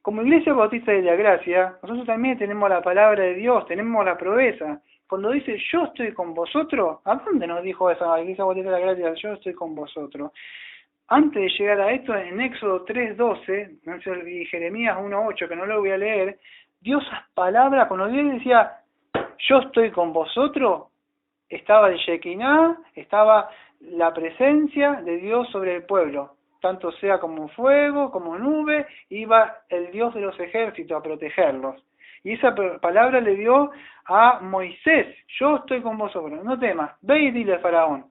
Como Iglesia Bautista de la Gracia, nosotros también tenemos la palabra de Dios, tenemos la promesa. Cuando dice, yo estoy con vosotros, ¿a dónde nos dijo esa Iglesia Bautista de la Gracia? Yo estoy con vosotros. Antes de llegar a esto, en Éxodo 3:12 y Jeremías 1:8, que no lo voy a leer, Dios esas palabras, cuando Dios decía, yo estoy con vosotros, estaba el Shekinah, estaba la presencia de Dios sobre el pueblo. Tanto sea como fuego, como nube, iba el Dios de los ejércitos a protegerlos. Y esa palabra le dio a Moisés, yo estoy con vosotros, no temas, ve y dile al faraón.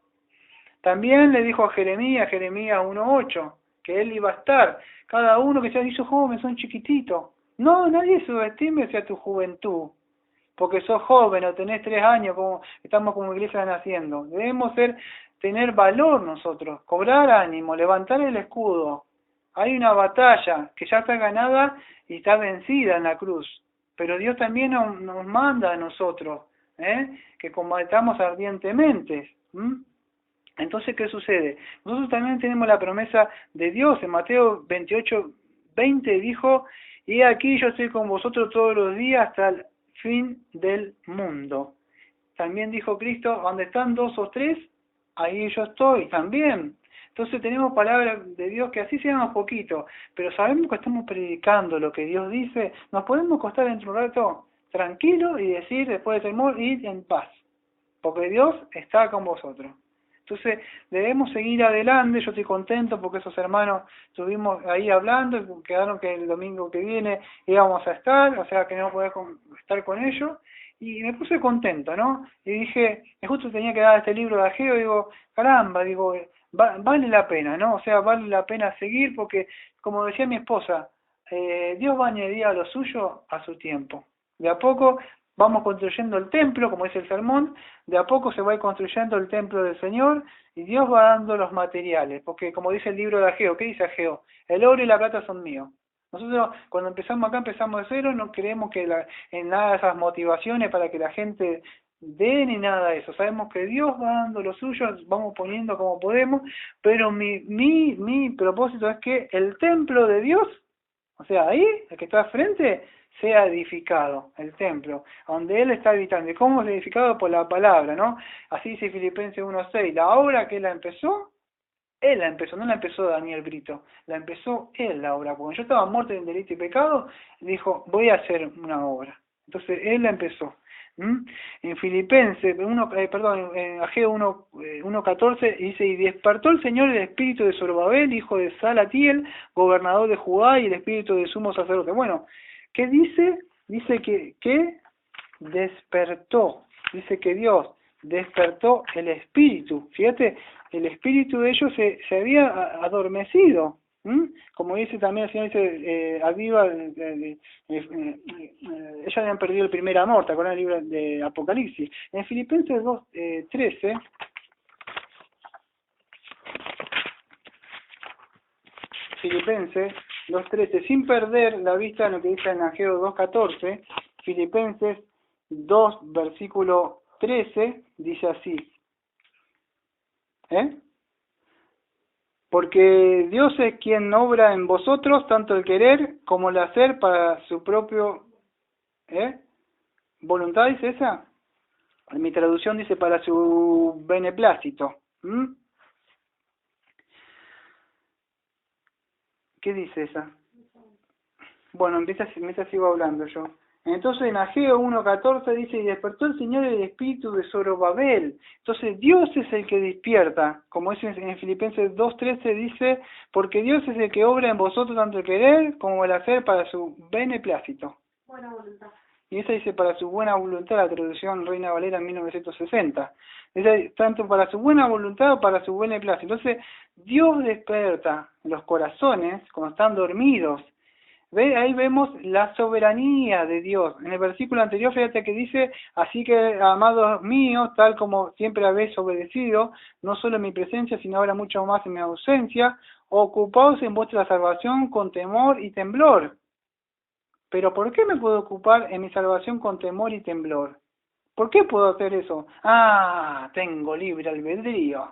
También le dijo a Jeremías 1:8, que él iba a estar. Cada uno que se hizo joven, son chiquititos. No, nadie subestime a tu juventud, porque sos joven o tenés 3 años, como estamos como iglesia naciendo. Debemos tener valor nosotros, cobrar ánimo, levantar el escudo. Hay una batalla que ya está ganada y está vencida en la cruz. Pero Dios también nos manda a nosotros, que combatamos ardientemente. Entonces, ¿qué sucede? Nosotros también tenemos la promesa de Dios. En Mateo 28:20 dijo, y aquí yo estoy con vosotros todos los días hasta el fin del mundo. También dijo Cristo, donde están 2 o 3, ahí yo estoy también. Entonces tenemos palabras de Dios que así seamos poquito, pero sabemos que estamos predicando lo que Dios dice. Nos podemos acostar dentro de un rato tranquilo y decir, después de temor, ir en paz, porque Dios está con vosotros. Entonces debemos seguir adelante. Yo estoy contento porque esos hermanos estuvimos ahí hablando y quedaron que el domingo que viene íbamos a estar, o sea que no poder estar con ellos, y me puse contento, ¿no? Y dije, justo tenía que dar este libro de Ageo, digo, caramba, digo, vale la pena, ¿no? O sea, vale la pena seguir porque, como decía mi esposa, Dios va a añadir a lo suyo a su tiempo. De a poco vamos construyendo el templo, como dice el sermón, de a poco se va a ir construyendo el templo del Señor y Dios va dando los materiales, porque como dice el libro de Ageo, ¿qué dice Ageo? El oro y la plata son míos. Nosotros cuando empezamos acá empezamos de cero, no creemos que en nada de esas motivaciones para que la gente dé ni nada de eso. Sabemos que Dios va dando lo suyo, vamos poniendo como podemos, pero mi propósito es que el templo de Dios, o sea, ahí, el que está al frente, sea edificado, el templo, donde Él está habitando. ¿Y cómo es edificado? Por la palabra, ¿no? Así dice Filipenses 1:6, la obra que Él la empezó, no la empezó Daniel Brito, la empezó Él la obra. Cuando yo estaba muerto en delito y pecado, dijo, voy a hacer una obra. Entonces Él la empezó. En Filipenses, en Ageo 1:14 dice, y despertó el Señor el espíritu de Zorobabel, hijo de Salatiel, gobernador de Judá, y el espíritu de sumo sacerdote. Bueno, ¿qué dice? Dice que despertó, dice que Dios despertó el espíritu. Fíjate, el espíritu de ellos se había adormecido. Como dice también el Señor, dice, ellos habían perdido el primer amor, ¿te acuerdas del libro de Apocalipsis? En Filipenses 2:13, Filipenses 2:13, sin perder la vista de lo que dice en Ageo 2:14, Filipenses 2, versículo 13, dice así, porque Dios es quien obra en vosotros tanto el querer como el hacer para su propio voluntad, dice esa. En mi traducción dice para su beneplácito. ¿Qué dice esa? Bueno, mientras sigo hablando yo. Entonces en Ageo 1:14 dice, y despertó el Señor el espíritu de Zorobabel. Entonces Dios es el que despierta, como dice en Filipenses 2:13 dice, porque Dios es el que obra en vosotros tanto el querer como el hacer para su beneplácito. Buena voluntad. Y esa dice para su buena voluntad, la traducción Reina Valera en 1960. Dice tanto para su buena voluntad o para su beneplácito. Entonces Dios desperta los corazones cuando están dormidos. Ahí vemos la soberanía de Dios. En el versículo anterior, fíjate que dice, así que, amados míos, tal como siempre habéis obedecido, no solo en mi presencia, sino ahora mucho más en mi ausencia, ocupaos en vuestra salvación con temor y temblor. Pero ¿por qué me puedo ocupar en mi salvación con temor y temblor? ¿Por qué puedo hacer eso? Tengo libre albedrío.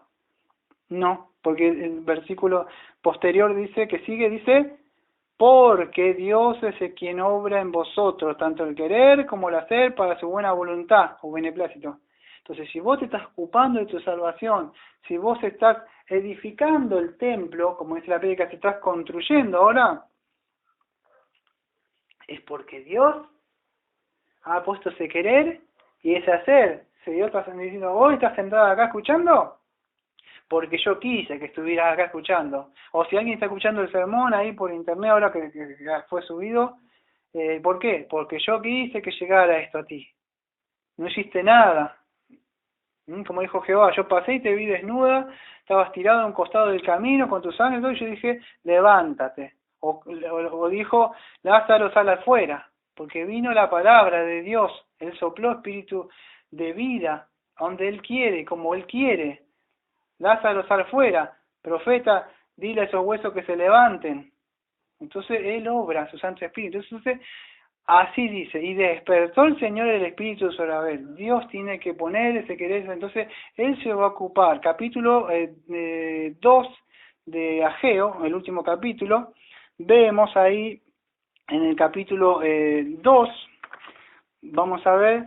No, porque el versículo posterior dice, porque Dios es el quien obra en vosotros, tanto el querer como el hacer para su buena voluntad o beneplácito. Entonces, si vos te estás ocupando de tu salvación, si vos estás edificando el templo, como dice la prédica, si estás construyendo ahora, es porque Dios ha puesto ese querer y ese hacer. Si Dios está diciendo, ¿vos estás sentado acá escuchando? Porque yo quise que estuvieras acá escuchando. O si alguien está escuchando el sermón ahí por internet ahora que fue subido, ¿por qué? Porque yo quise que llegara esto a ti. No hiciste nada. Como dijo Jehová, yo pasé y te vi desnuda, estabas tirado a un costado del camino con tus sangre, y yo dije, levántate. O dijo, Lázaro, sal afuera, porque vino la palabra de Dios, Él sopló espíritu de vida, donde Él quiere, como Él quiere. Lázaro, sal fuera, profeta, dile a esos huesos que se levanten. Entonces Él obra su Santo Espíritu. Entonces, así dice, y despertó el Señor el Espíritu sobre Abel. Dios tiene que poner ese querer, entonces Él se va a ocupar. Capítulo 2 de Ageo, el último capítulo, vemos ahí en el capítulo 2, vamos a ver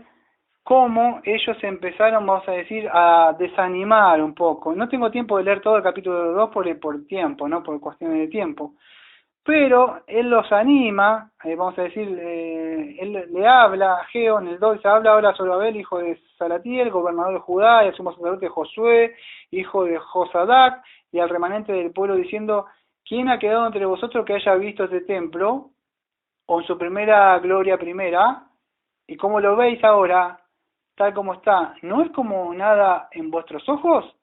cómo ellos empezaron, vamos a decir, a desanimar un poco. No tengo tiempo de leer todo el capítulo 2 por tiempo, ¿no? Por cuestiones de tiempo. Pero él los anima, vamos a decir, él le habla a Ageo en el 2, se habla ahora sobre Abel, hijo de Salatiel, gobernador de Judá, y al sumo sacerdote Josué, hijo de Josadac, y al remanente del pueblo diciendo, ¿quién ha quedado entre vosotros que haya visto este templo, o en su primera gloria primera, y cómo lo veis ahora, tal como está? ¿No es como nada en vuestros ojos?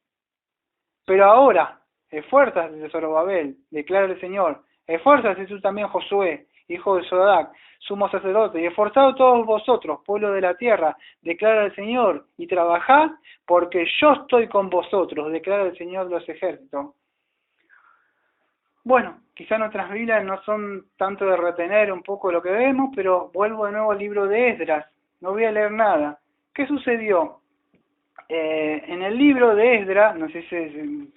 Pero ahora, esfuérzate, Zorobabel, declara el Señor, esfuérzate tú también, Josué, hijo de Sodac, sumo sacerdote, y esforzados todos vosotros, pueblo de la tierra, declara el Señor, y trabajad, porque yo estoy con vosotros, declara el Señor de los ejércitos. Bueno, quizá nuestras Biblias no son tanto de retener un poco lo que vemos, pero vuelvo de nuevo al libro de Esdras, no voy a leer nada. ¿Qué sucedió? En el libro de Esdras, no sé si se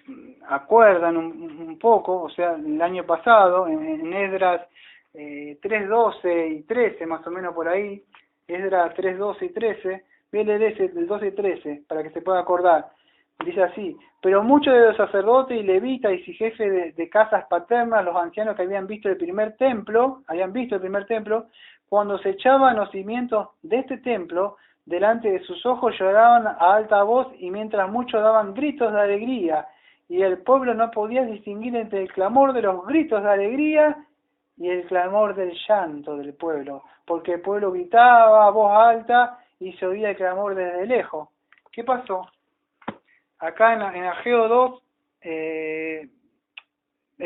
acuerdan un poco, o sea, el año pasado, en Esdras 3:12 y 13, más o menos por ahí, Esdras 3:12 y 13, voy a leer ese, el 12 y 13, para que se pueda acordar. Dice así, pero muchos de los sacerdotes y levitas y jefes de casas paternas, los ancianos que habían visto el primer templo, cuando se echaban los cimientos de este templo, delante de sus ojos lloraban a alta voz, y mientras muchos daban gritos de alegría, y el pueblo no podía distinguir entre el clamor de los gritos de alegría y el clamor del llanto del pueblo, porque el pueblo gritaba a voz alta y se oía el clamor desde lejos. ¿Qué pasó? Acá en Ageo 2, es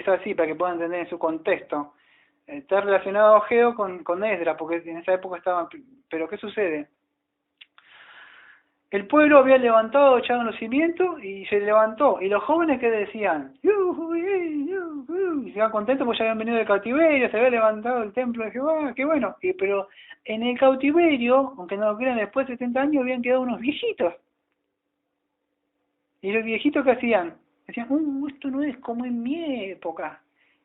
así, para que puedan entender en su contexto. Está relacionado a Ageo con Esdras, porque en esa época estaban... Pero ¿qué sucede? El pueblo había levantado, echado los cimientos, y se levantó. Y los jóvenes que decían, y se iban contentos porque ya habían venido del cautiverio, se había levantado el templo de Jehová, qué bueno. Pero en el cautiverio, aunque no lo crean, después de 70 años habían quedado unos viejitos. Y los viejitos que hacían, decían, esto no es como en mi época.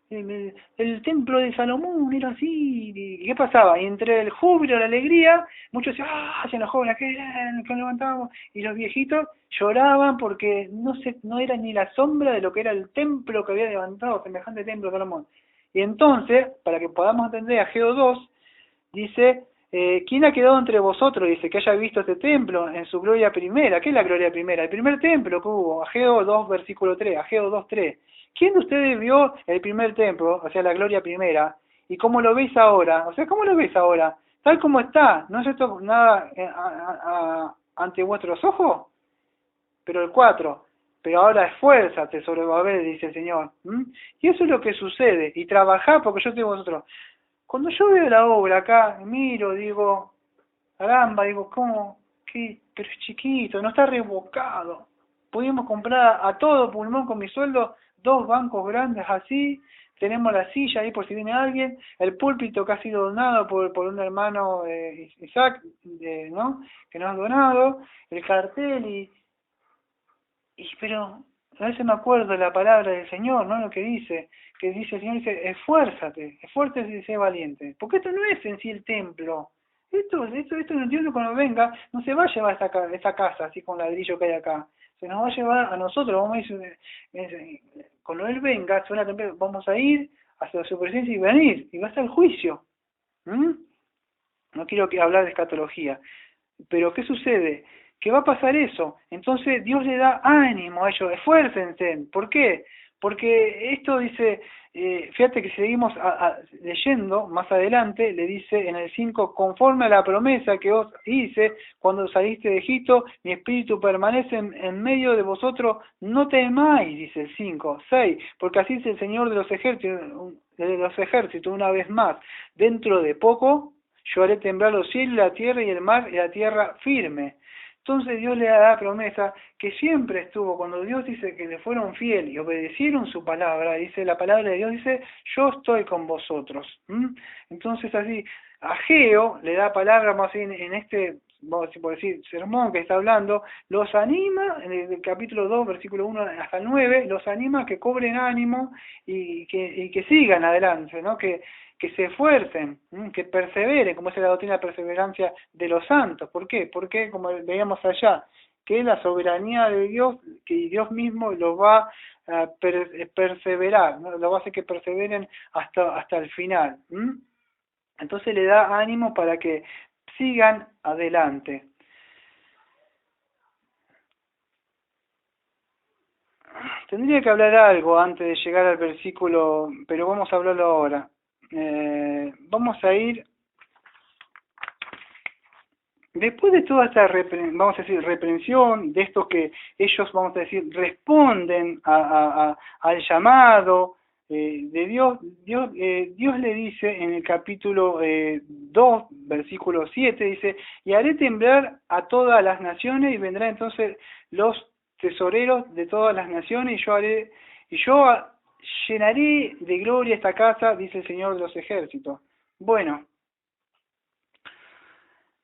El templo de Salomón era así. ¿Y qué pasaba? Y entre el júbilo y la alegría, muchos decían, hacían los jóvenes, que levantábamos. Y los viejitos lloraban porque no era ni la sombra de lo que era el templo que había levantado, semejante templo de Salomón. Y entonces, para que podamos entender, Ageo 2 dice, ¿quién ha quedado entre vosotros? Dice, que haya visto este templo en su gloria primera. ¿Qué es la gloria primera? El primer templo que hubo, Ageo 2, versículo 3, Ageo 2, 3. ¿Quién de ustedes vio el primer templo, o sea, la gloria primera? ¿Y cómo lo veis ahora? O sea, ¿cómo lo veis ahora? Tal como está, ¿no es esto nada ante vuestros ojos? Pero el 4, pero ahora esfuérzate sobre Babel, dice el Señor. Y eso es lo que sucede, y trabajá porque yo estoy con vosotros. Cuando yo veo la obra acá, miro, digo, caramba, digo, ¿cómo? ¿Qué? Pero es chiquito, no está revocado. Pudimos comprar a todo pulmón con mi sueldo 2 bancos grandes así, tenemos la silla ahí por si viene alguien, el púlpito que ha sido donado por un hermano Isaac, ¿no? Que nos ha donado, el cartel pero a veces me acuerdo de la palabra del Señor, ¿no? Lo que dice el Señor, dice, esfuérzate y sé valiente. Porque esto no es en sí el templo. Esto no entiendo cuando venga, no se va a llevar esta casa así con ladrillo que hay acá. Se nos va a llevar a nosotros, vamos a ir, cuando Él venga, vamos a ir hacia su presencia y venir, y va a estar el juicio. No quiero hablar de escatología, pero ¿qué sucede? Que va a pasar eso. Entonces Dios le da ánimo a ellos, esfuércense. ¿Por qué? Porque esto dice, fíjate que seguimos leyendo más adelante, le dice en el 5, conforme a la promesa que os hice cuando saliste de Egipto, mi espíritu permanece en medio de vosotros, no temáis, dice el 5, 6, porque así es el Señor de los ejércitos, una vez más, dentro de poco yo haré temblar los cielos, la tierra y el mar y la tierra firme. Entonces Dios le da la promesa que siempre estuvo, cuando Dios dice que le fueron fiel y obedecieron su palabra, dice la palabra de Dios, dice, yo estoy con vosotros. Entonces así, Ageo le da palabra más bien en este, vamos a decir, sermón que está hablando, los anima, en el capítulo 2, versículo 1 hasta el 9, los anima a que cobren ánimo y que sigan adelante, ¿no? Que se esfuercen, que perseveren, como es la doctrina de perseverancia de los santos. ¿Por qué? Porque, como veíamos allá, que la soberanía de Dios, que Dios mismo los va a perseverar, ¿no? Lo va a hacer que perseveren hasta el final. Entonces le da ánimo para que sigan adelante. Tendría que hablar algo antes de llegar al versículo, pero vamos a hablarlo ahora. Vamos a ir, después de toda esta vamos a decir reprensión, de estos que ellos, vamos a decir, responden al llamado de Dios, Dios le dice en el capítulo 2, versículo 7, dice, y haré temblar a todas las naciones y vendrán entonces los tesoreros de todas las naciones y yo llenaré de gloria esta casa, dice el Señor de los ejércitos. Bueno,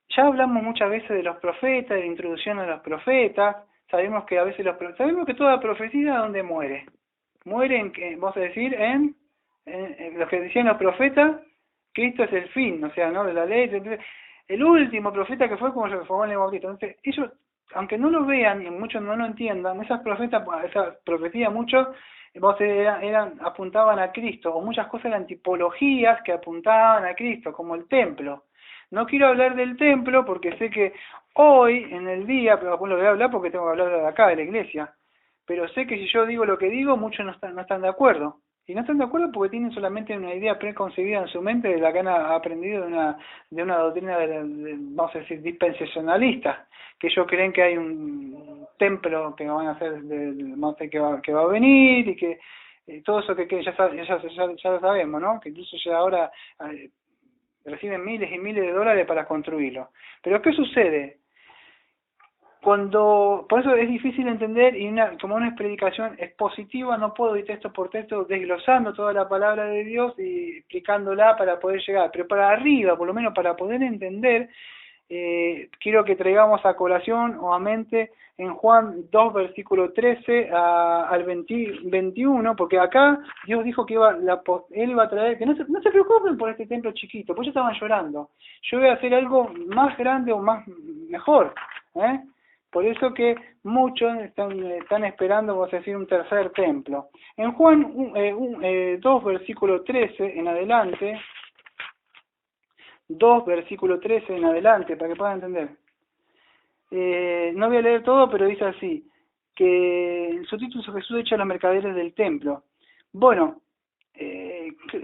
ya hablamos muchas veces de los profetas, de la introducción a los profetas, sabemos que a veces sabemos que toda profecía ¿dónde muere? Muere vamos a decir, en lo que decían los profetas, Cristo es el fin, o sea, ¿no? De la ley. Entonces, el último profeta que fue como Juan el Bautista. Entonces, ellos, aunque no lo vean y muchos no lo entiendan, esas profecías muchos apuntaban a Cristo, o muchas cosas eran tipologías que apuntaban a Cristo, como el templo. No quiero hablar del templo porque sé que hoy, en el día, pero después lo voy a hablar porque tengo que hablar de acá, de la iglesia, pero sé que si yo digo lo que digo, muchos no están de acuerdo. Y no están de acuerdo porque tienen solamente una idea preconcebida en su mente de la que han aprendido de una doctrina, vamos a decir, dispensacionalista, que ellos creen que hay un templo que van a hacer, que va a venir y que todo eso que ya lo sabemos, ¿no? Que incluso ya ahora reciben miles y miles de dólares para construirlo. Pero ¿qué sucede? Por eso es difícil entender, y como una predicación expositiva no puedo ir texto por texto desglosando toda la palabra de Dios y explicándola para poder llegar, pero para arriba, por lo menos para poder entender, quiero que traigamos a colación o a mente en Juan 2 versículo 13 al 21, porque acá Dios dijo que Él iba a traer, que no se preocupen por este templo chiquito, pues ellos estaban llorando, yo voy a hacer algo más grande o mejor, por eso que muchos están esperando, vamos a decir, un tercer templo. En Juan 2, versículo 13 en adelante, 2, versículo 13 en adelante, para que puedan entender. No voy a leer todo, pero dice así, que en su título Jesús echa a los mercaderes del templo. Bueno,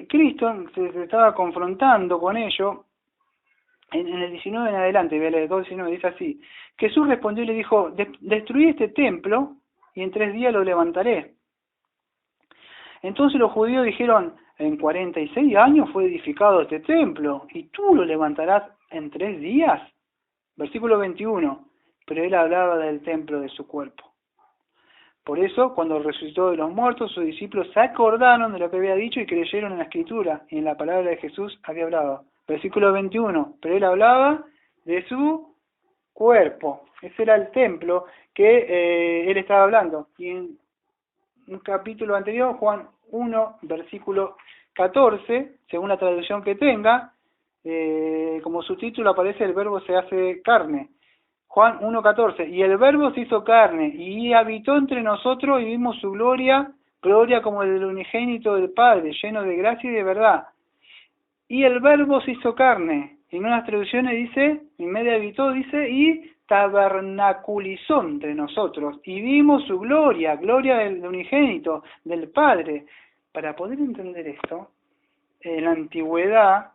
Cristo se estaba confrontando con ello. En el 19 en adelante, voy a leer 2:19, dice así, Jesús respondió y le dijo, destruí este templo y en 3 días lo levantaré. Entonces los judíos dijeron, en 46 años fue edificado este templo y tú lo levantarás en 3 días. Versículo 21, pero él hablaba del templo de su cuerpo. Por eso, cuando resucitó de los muertos, sus discípulos se acordaron de lo que había dicho y creyeron en la Escritura y en la palabra de Jesús había hablado. Versículo 21, pero él hablaba de su cuerpo. Ese era el templo que él estaba hablando. Y en un capítulo anterior, Juan 1, versículo 14, según la traducción que tenga, como subtítulo aparece el verbo se hace carne. Juan 1:14, y el verbo se hizo carne y habitó entre nosotros y vimos su gloria como el del unigénito del Padre, lleno de gracia y de verdad. Y el verbo se hizo carne, y en unas traducciones dice, en medio habitó, dice, y tabernaculizó entre nosotros, y vimos su gloria del unigénito, del Padre. Para poder entender esto, en la antigüedad,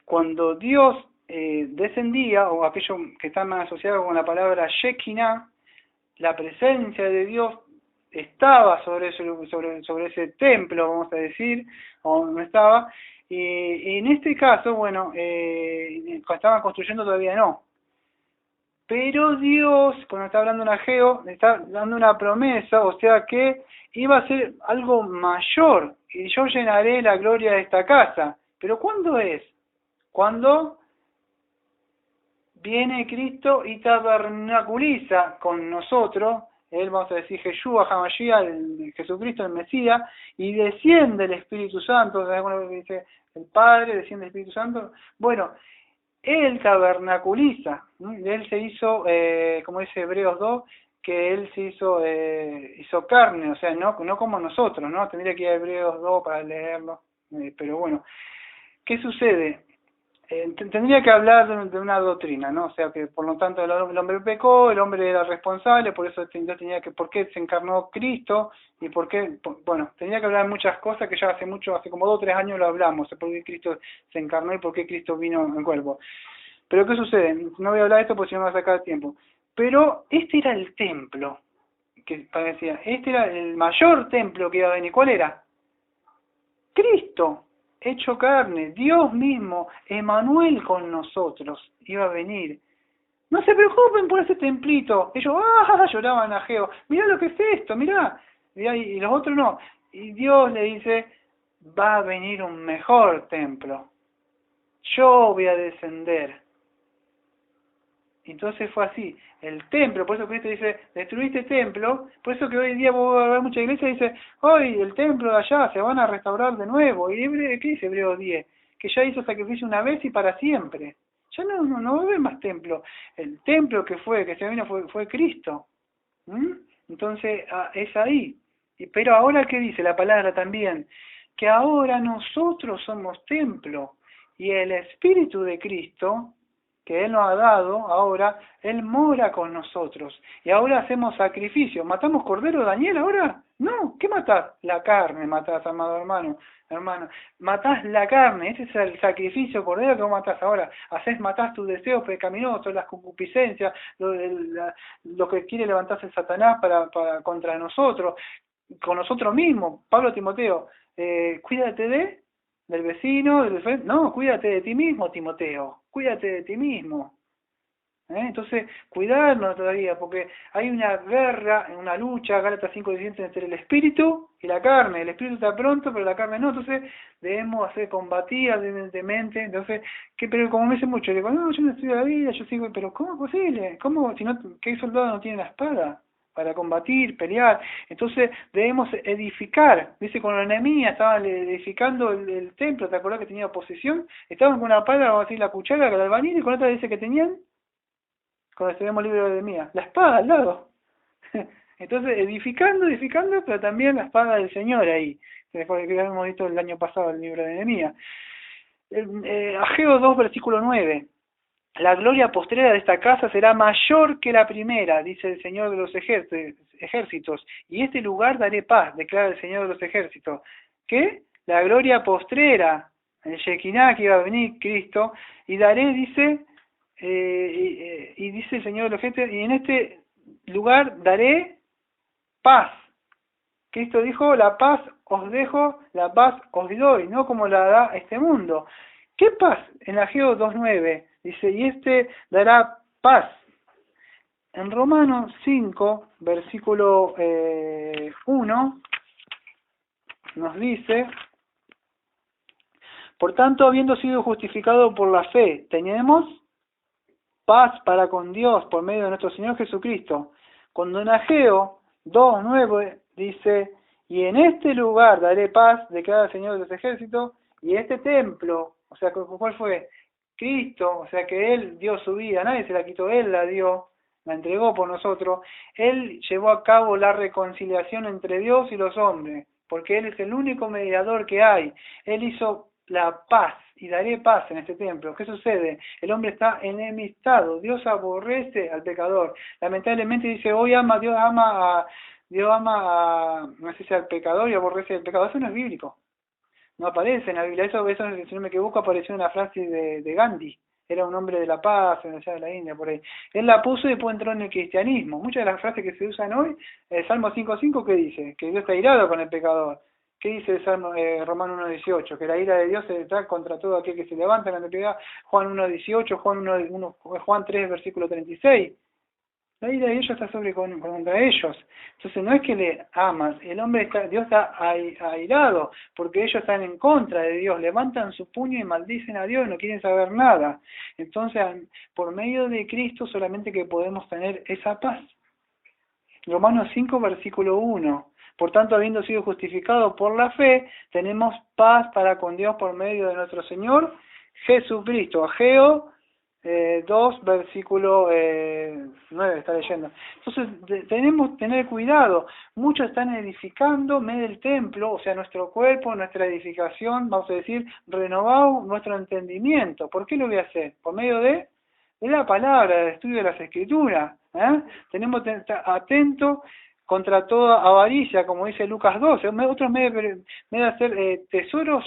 cuando Dios descendía, o aquello que está más asociado con la palabra Shekinah, la presencia de Dios estaba sobre ese templo, vamos a decir, o no estaba, y en este caso, bueno, estaban construyendo todavía no, Pero Dios, cuando está hablando en Ageo, le está dando una promesa, o sea que iba a ser algo mayor, y yo llenaré la gloria de esta casa. ¿Pero cuándo es? Cuando viene Cristo y tabernaculiza con nosotros, él, vamos a decir, Yeshua, Hamashiach, el Jesucristo, el Mesías, y desciende el Espíritu Santo, ¿sabes cómo dice el Padre, desciende el Espíritu Santo? Bueno, él tabernaculiza, él se hizo, como dice Hebreos 2, que él se hizo carne, o sea, no como nosotros, ¿no? Tendría que ir a Hebreos 2 para leerlo, pero bueno, ¿qué sucede? Tendría que hablar de una doctrina, ¿no? O sea, que por lo tanto el hombre pecó, el hombre era responsable, por eso yo tenía que, ¿por qué se encarnó Cristo? Y por qué, bueno, tenía que hablar de muchas cosas que ya hace como 2 o 3 años lo hablamos, por qué Cristo se encarnó y por qué Cristo vino en cuerpo. Pero ¿qué sucede? No voy a hablar de esto porque si no me va a sacar tiempo. Pero este era el templo, que parecía, este era el mayor templo que iba a venir. ¿Cuál era? Cristo, hecho carne, Dios mismo, Emmanuel con nosotros, iba a venir. No se preocupen por ese templito. Ellos lloraban a Ageo. Mirá lo que es esto, mirá. Y los otros no. Y Dios le dice, va a venir un mejor templo. Yo voy a descender. Entonces fue así, el templo, por eso Cristo dice, destruiste el templo, por eso que hoy en día vos vas a ver mucha iglesia y dice, hoy el templo de allá se van a restaurar de nuevo, y ¿qué dice Hebreos 10? Que ya hizo sacrificio una vez y para siempre, ya no va a haber más templo, el templo que se vino fue Cristo. Entonces es ahí, pero ahora ¿qué dice la palabra también? Que ahora nosotros somos templo, y el Espíritu de Cristo que Él nos ha dado, ahora, Él mora con nosotros. Y ahora hacemos sacrificio. ¿Matamos cordero, Daniel, ahora? No, ¿qué matás? La carne matás, amado hermano. Matás la carne, ese es el sacrificio cordero que vos matás ahora. Matás tus deseos pecaminosos, las concupiscencias, lo que quiere levantarse el Satanás para contra nosotros, con nosotros mismos. Pablo a Timoteo, cuídate del vecino, no, cuídate de ti mismo, Timoteo, cuídate de ti mismo. Entonces, cuidarnos todavía, porque hay una guerra, una lucha, Gálatas 5:17, entre el espíritu y la carne. El espíritu está pronto, pero la carne no. Entonces, debemos hacer combatir ardientemente. Entonces, pero como me dicen mucho, digo, no, yo no estudio la vida, yo sigo, pero ¿cómo es posible? ¿Cómo? Si no, ¿qué soldado no tiene la espada para combatir, pelear? Entonces debemos edificar. Dice, con la Nehemías estaban edificando el templo, ¿te acordás que tenía oposición? Estaban con una pala, vamos a decir, la cuchara, el albañil, y con otra dice que tenían, cuando estudiamos el libro de Nehemías, la espada al lado. Entonces edificando, pero también la espada del Señor ahí, que habíamos visto el año pasado el libro de Nehemías. Ageo 2, versículo 9. La gloria postrera de esta casa será mayor que la primera, dice el Señor de los ejércitos, y este lugar daré paz, declara el Señor de los ejércitos. ¿Qué? La gloria postrera, el Shekinah que iba a venir Cristo, y daré, dice, y dice el Señor de los ejércitos, y en este lugar daré paz. Cristo dijo, la paz os dejo, la paz os doy, no como la da este mundo. ¿Qué paz? En Ageo 2:9 dice, y este dará paz. En Romanos 5, versículo 1, nos dice, por tanto, habiendo sido justificado por la fe, tenemos paz para con Dios por medio de nuestro Señor Jesucristo. Cuando en Ageo 2:9 dice, y en este lugar daré paz, declara el Señor de los ejércitos, y este templo, o sea, ¿cuál fue? Cristo, o sea que Él dio su vida, nadie se la quitó, Él la dio, la entregó por nosotros. Él llevó a cabo la reconciliación entre Dios y los hombres, porque Él es el único mediador que hay. Él hizo la paz, y daré paz en este templo. ¿Qué sucede? El hombre está enemistado, Dios aborrece al pecador. Lamentablemente dice, Dios ama no sé si al pecador y aborrece al pecador. Eso no es bíblico. No aparece en la Biblia. Eso si no me equivoco, apareció en una frase de Gandhi. Era un hombre de la paz, allá de la India, por ahí. Él la puso y después entró en el cristianismo. Muchas de las frases que se usan hoy, el Salmo 5:5, ¿qué dice? Que Dios está irado con el pecador. ¿Qué dice Romano 1.18? Que la ira de Dios se trae contra todo aquel que se levanta en la piedad. Juan 1.18, Juan 3, versículo 36. La ira de ellos está contra ellos. Entonces no es que le amas, Dios está airado, porque ellos están en contra de Dios, levantan su puño y maldicen a Dios y no quieren saber nada. Entonces, por medio de Cristo solamente que podemos tener esa paz. Romanos 5, versículo 1. Por tanto, habiendo sido justificados por la fe, tenemos paz para con Dios por medio de nuestro Señor Jesucristo. Ageo 2, versículo 9, está leyendo. Entonces, tenemos que tener cuidado. Muchos están edificando medio del templo, o sea, nuestro cuerpo, nuestra edificación, vamos a decir, renovado nuestro entendimiento. ¿Por qué lo voy a hacer? Por medio de la palabra, del estudio de las Escrituras. Tenemos que estar atentos contra toda avaricia, como dice Lucas 12. Otros me de hacer tesoros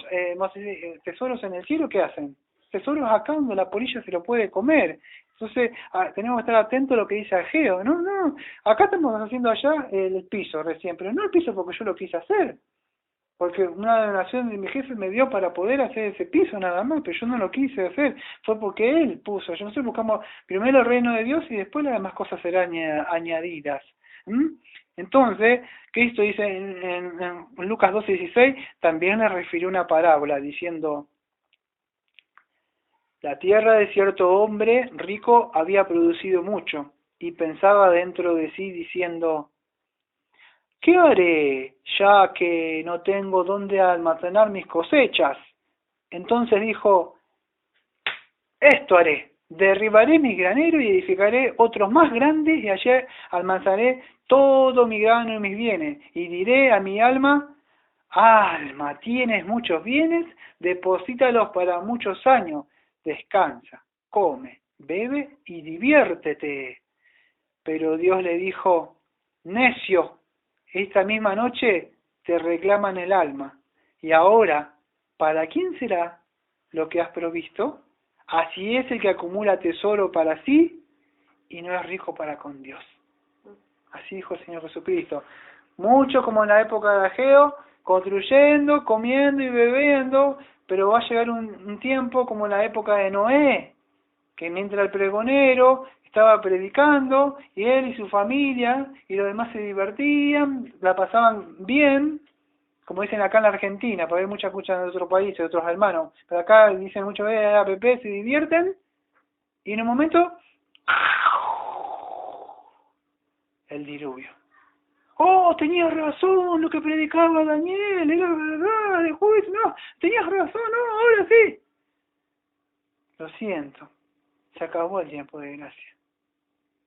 en el cielo, ¿qué hacen? Tesoros acá donde la polilla se lo puede comer. Entonces tenemos que estar atentos a lo que dice Ageo. No, acá estamos haciendo allá el piso recién, pero no el piso porque yo lo quise hacer, porque una donación de mi jefe me dio para poder hacer ese piso nada más, pero yo no lo quise hacer, fue porque él puso. Nosotros buscamos primero el reino de Dios y después las demás cosas serán añadidas. Entonces, Cristo dice en Lucas 12:16, también le refirió una parábola diciendo: la tierra de cierto hombre rico había producido mucho, y pensaba dentro de sí diciendo: ¿qué haré, ya que no tengo dónde almacenar mis cosechas? Entonces dijo: esto haré, derribaré mi granero y edificaré otros más grandes, y allí almacenaré todo mi grano y mis bienes. Y diré a mi alma: alma, tienes muchos bienes, deposítalos para muchos años. Descansa, come, bebe y diviértete. Pero Dios le dijo: necio, esta misma noche te reclaman el alma. Y ahora, ¿para quién será lo que has provisto? Así es el que acumula tesoro para sí y no es rico para con Dios. Así dijo el Señor Jesucristo. Mucho como en la época de Ageo, construyendo, comiendo y bebiendo, pero va a llegar un tiempo como en la época de Noé, que mientras el pregonero estaba predicando, y él y su familia y los demás se divertían, la pasaban bien, como dicen acá en la Argentina, porque hay mucha escucha de otros países, de otros hermanos, pero acá dicen mucho, APP, se divierten, y en un momento, el diluvio. Oh, tenías razón, lo que predicaba Daniel, era verdad, el juez, no, tenías razón, no, ahora sí. Lo siento, se acabó el tiempo de gracia.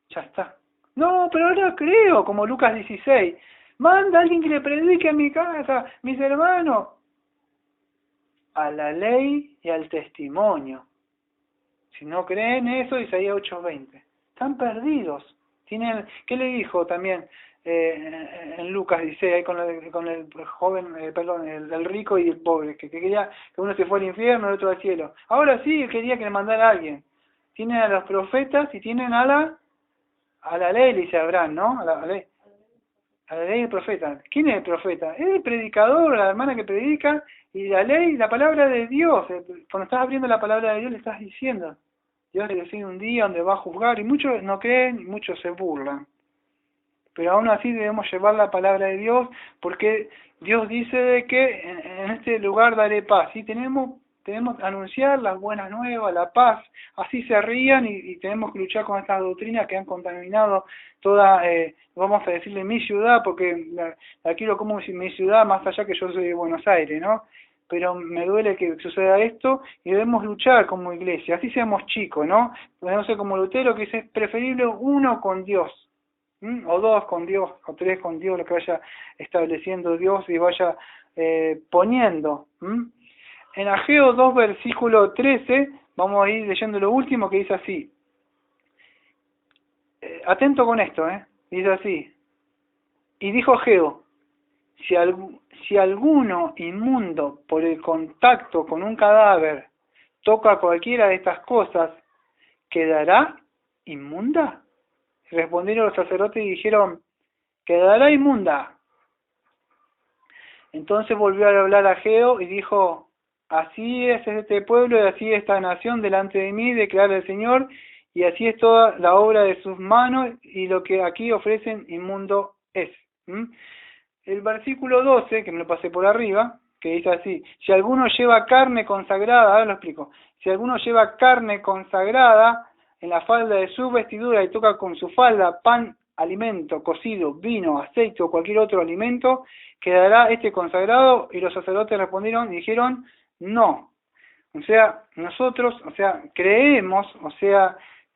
Ya está. No, pero ahora creo, como Lucas 16, manda a alguien que le predique a mi casa, mis hermanos. A la ley y al testimonio. Si no creen eso, Isaías 8:20. Están perdidos. ¿Qué le dijo también en Lucas 16, ahí con el joven, el rico y el pobre, que quería que uno se fuera al infierno, el otro al cielo? Ahora sí quería que le mandara a alguien. Tienen a los profetas y tienen a la ley, le dice Abraham, ¿no? A la ley del profeta. ¿Quién es el profeta? Es el predicador, la hermana que predica, y la ley, la palabra de Dios. Cuando estás abriendo la palabra de Dios, le estás diciendo: Dios le decide un día donde va a juzgar, y muchos no creen y muchos se burlan. Pero aún así debemos llevar la palabra de Dios, porque Dios dice de que en este lugar daré paz. Y tenemos que anunciar las buenas nuevas, la paz. Así se rían y tenemos que luchar con estas doctrinas que han contaminado toda, vamos a decirle, mi ciudad, porque la quiero como mi ciudad, más allá que yo soy de Buenos Aires, ¿no? Pero me duele que suceda esto y debemos luchar como iglesia, así seamos chicos, ¿no? Debemos ser como Lutero, que dice: es preferible uno con Dios, o dos con Dios, o tres con Dios, lo que vaya estableciendo Dios y vaya poniendo. En Ageo 2, versículo 13, vamos a ir leyendo lo último, que dice así. Atento con esto, dice así: y dijo Ageo: si alguno inmundo por el contacto con un cadáver toca cualquiera de estas cosas, ¿quedará inmunda? Respondieron los sacerdotes y dijeron: quedará inmunda. Entonces volvió a hablar Ageo y dijo, así es este pueblo y así esta nación delante de mí, declara el Señor, y así es toda la obra de sus manos, y lo que aquí ofrecen inmundo es. El versículo 12, que me lo pasé por arriba, que dice así, si alguno lleva carne consagrada, ahora lo explico, si alguno lleva carne consagrada en la falda de su vestidura y toca con su falda pan, alimento, cocido, vino, aceite o cualquier otro alimento, quedará este consagrado. Y los sacerdotes respondieron y dijeron, no. O sea, nosotros, creemos,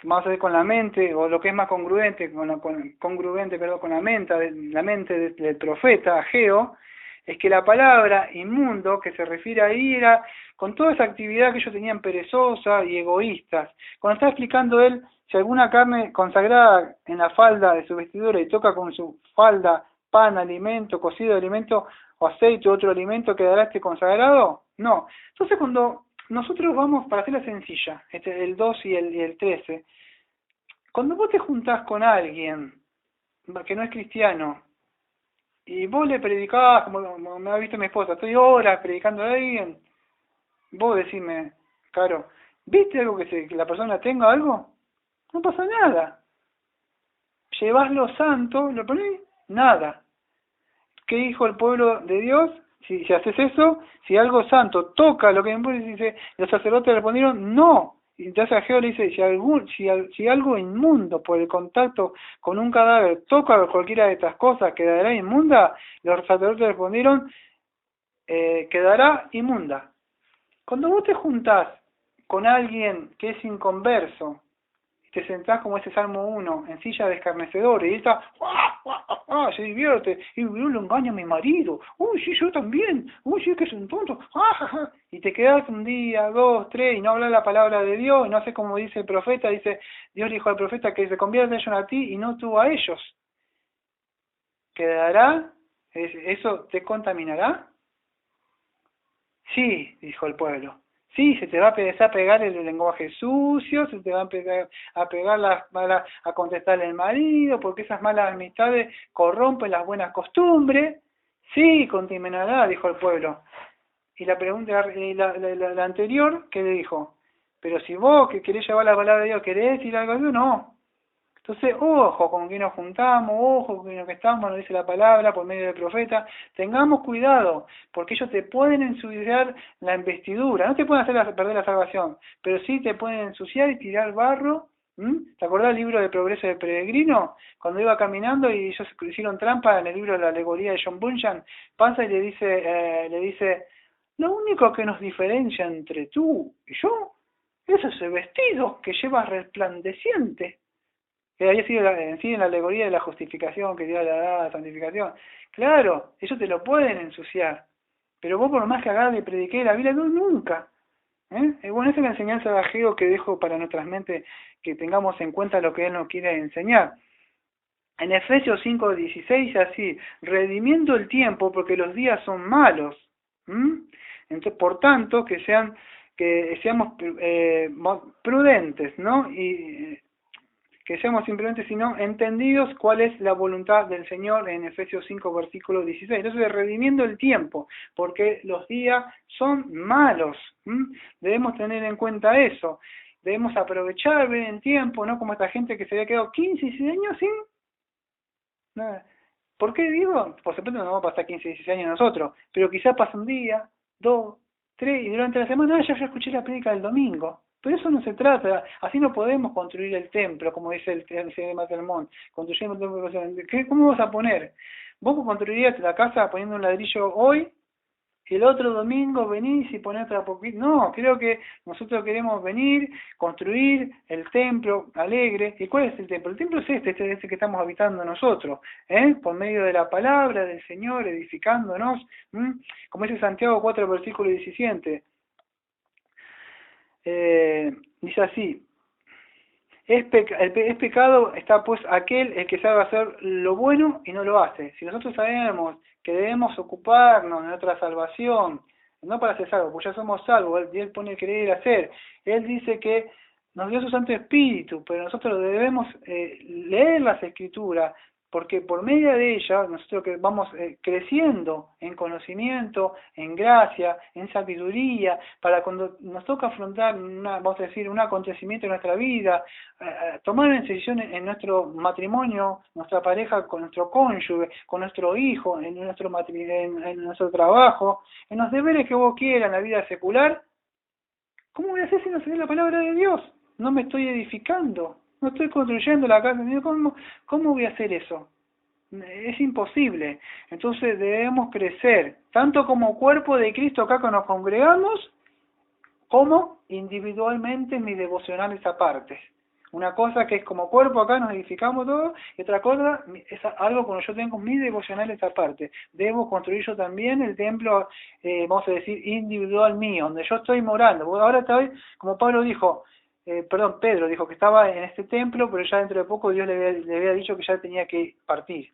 vamos a ver con la mente, o lo que es más congruente, con la mente del profeta Ageo, es que la palabra inmundo que se refiere ahí era con toda esa actividad que ellos tenían perezosa y egoístas. Cuando está explicando él, si alguna carne consagrada en la falda de su vestidura y toca con su falda pan, alimento, cocido alimento o aceite u otro alimento, ¿quedará este consagrado? No. Entonces cuando nosotros vamos, para hacerla sencilla, el 2 y el 13, cuando vos te juntás con alguien que no es cristiano, y vos le predicás, como me ha visto mi esposa, estoy horas predicando a alguien, vos decime, Caro, ¿viste algo que la persona tenga algo? No pasa nada. Llevás lo santo, lo ponés, nada. ¿Qué dijo el pueblo de Dios? Si haces eso, si algo santo toca lo que dice, los sacerdotes respondieron, no. Y entonces Ageo le dice, si algo inmundo por el contacto con un cadáver toca cualquiera de estas cosas, ¿quedará inmunda? Los sacerdotes respondieron, quedará inmunda. Cuando vos te juntás con alguien que es inconverso, te sentás como ese Salmo 1, en silla de escarnecedores, y él está, se divierte, y yo lo engaño a mi marido, uy, sí, yo también, uy, sí, que es un tonto, y te quedás un día, 2, 3, y no hablas la palabra de Dios, y no haces como dice el profeta, dice, Dios le dijo al profeta que se conviertan ellos a ti, y no tú a ellos. ¿Quedará? ¿Eso te contaminará? Sí, dijo el pueblo. Sí, se te va a empezar a pegar el lenguaje sucio, se te va a empezar a pegar a contestarle al marido, porque esas malas amistades corrompen las buenas costumbres. Sí, contaminará, dijo el pueblo. Y la pregunta, la anterior, ¿qué le dijo? Pero si vos que querés llevar la palabra de Dios, ¿querés decir algo de Dios? No. Entonces, ojo con quién nos juntamos, ojo con lo que estamos, nos dice la palabra por medio del profeta, tengamos cuidado, porque ellos te pueden ensuciar la investidura, no te pueden hacer perder la salvación, pero sí te pueden ensuciar y tirar barro. ¿Te acordás del libro de Progreso del Peregrino? Cuando iba caminando y ellos hicieron trampa en el libro de la alegoría de John Bunyan, pasa y le dice, lo único que nos diferencia entre tú y yo es ese vestido que llevas resplandeciente. Que había sido en la alegoría de la justificación que Dios le da a la santificación. Claro, ellos te lo pueden ensuciar, pero vos por más que agarre y prediqué la Biblia, no, nunca. Bueno, esa es la enseñanza de Ageo que dejo para nuestras mentes, que tengamos en cuenta lo que él nos quiere enseñar. En Efesios 5:16 así, redimiendo el tiempo porque los días son malos. Entonces, por tanto, que seamos prudentes, ¿no? Y que seamos simplemente, sino entendidos cuál es la voluntad del Señor en Efesios 5, versículo 16. Entonces, redimiendo el tiempo, porque los días son malos. Debemos tener en cuenta eso. Debemos aprovechar bien el tiempo, no como esta gente que se había quedado 15, 16 años sin nada. ¿Por qué digo? Por supuesto no vamos a pasar 15, 16 años nosotros, pero quizás pasa un día, 2, 3, y durante la semana ya escuché la prédica del domingo. Pero eso no se trata, así no podemos construir el templo, como dice el tema del monte. Construyendo el templo, ¿cómo vas a poner? Vos construirías la casa poniendo un ladrillo hoy, y el otro domingo venís y ponés otra poquito. No, creo que nosotros queremos venir, construir el templo alegre. ¿Y cuál es el templo? El templo es este que estamos habitando nosotros, por medio de la palabra del Señor, edificándonos, como dice Santiago 4, versículo 17. Dice así, es pecado está pues aquel el que sabe hacer lo bueno y no lo hace. Si nosotros sabemos que debemos ocuparnos de nuestra salvación, no para ser salvos, pues ya somos salvos, Él pone querer y hacer. Él dice que nos dio su Santo Espíritu, pero nosotros debemos leer las Escrituras, porque por medio de ella nosotros que vamos creciendo en conocimiento, en gracia, en sabiduría, para cuando nos toca afrontar vamos a decir, un acontecimiento en nuestra vida, tomar una decisión en nuestro matrimonio, nuestra pareja, con nuestro cónyuge, con nuestro hijo, en nuestro trabajo, en los deberes que vos quieras, en la vida secular. ¿Cómo voy a hacer si no sé la palabra de Dios? No me estoy edificando, no estoy construyendo la casa de Dios. ¿Cómo voy a hacer eso? Es imposible. Entonces debemos crecer, tanto como cuerpo de Cristo acá que nos congregamos, como individualmente en mis devocionales aparte. Una cosa que es como cuerpo acá nos edificamos todos, y otra cosa es algo cuando yo tengo mis devocionales aparte. Debo construir yo también el templo, vamos a decir, individual mío, donde yo estoy morando. Porque ahora estoy, como Pedro dijo que estaba en este templo, pero ya dentro de poco Dios le había dicho que ya tenía que partir.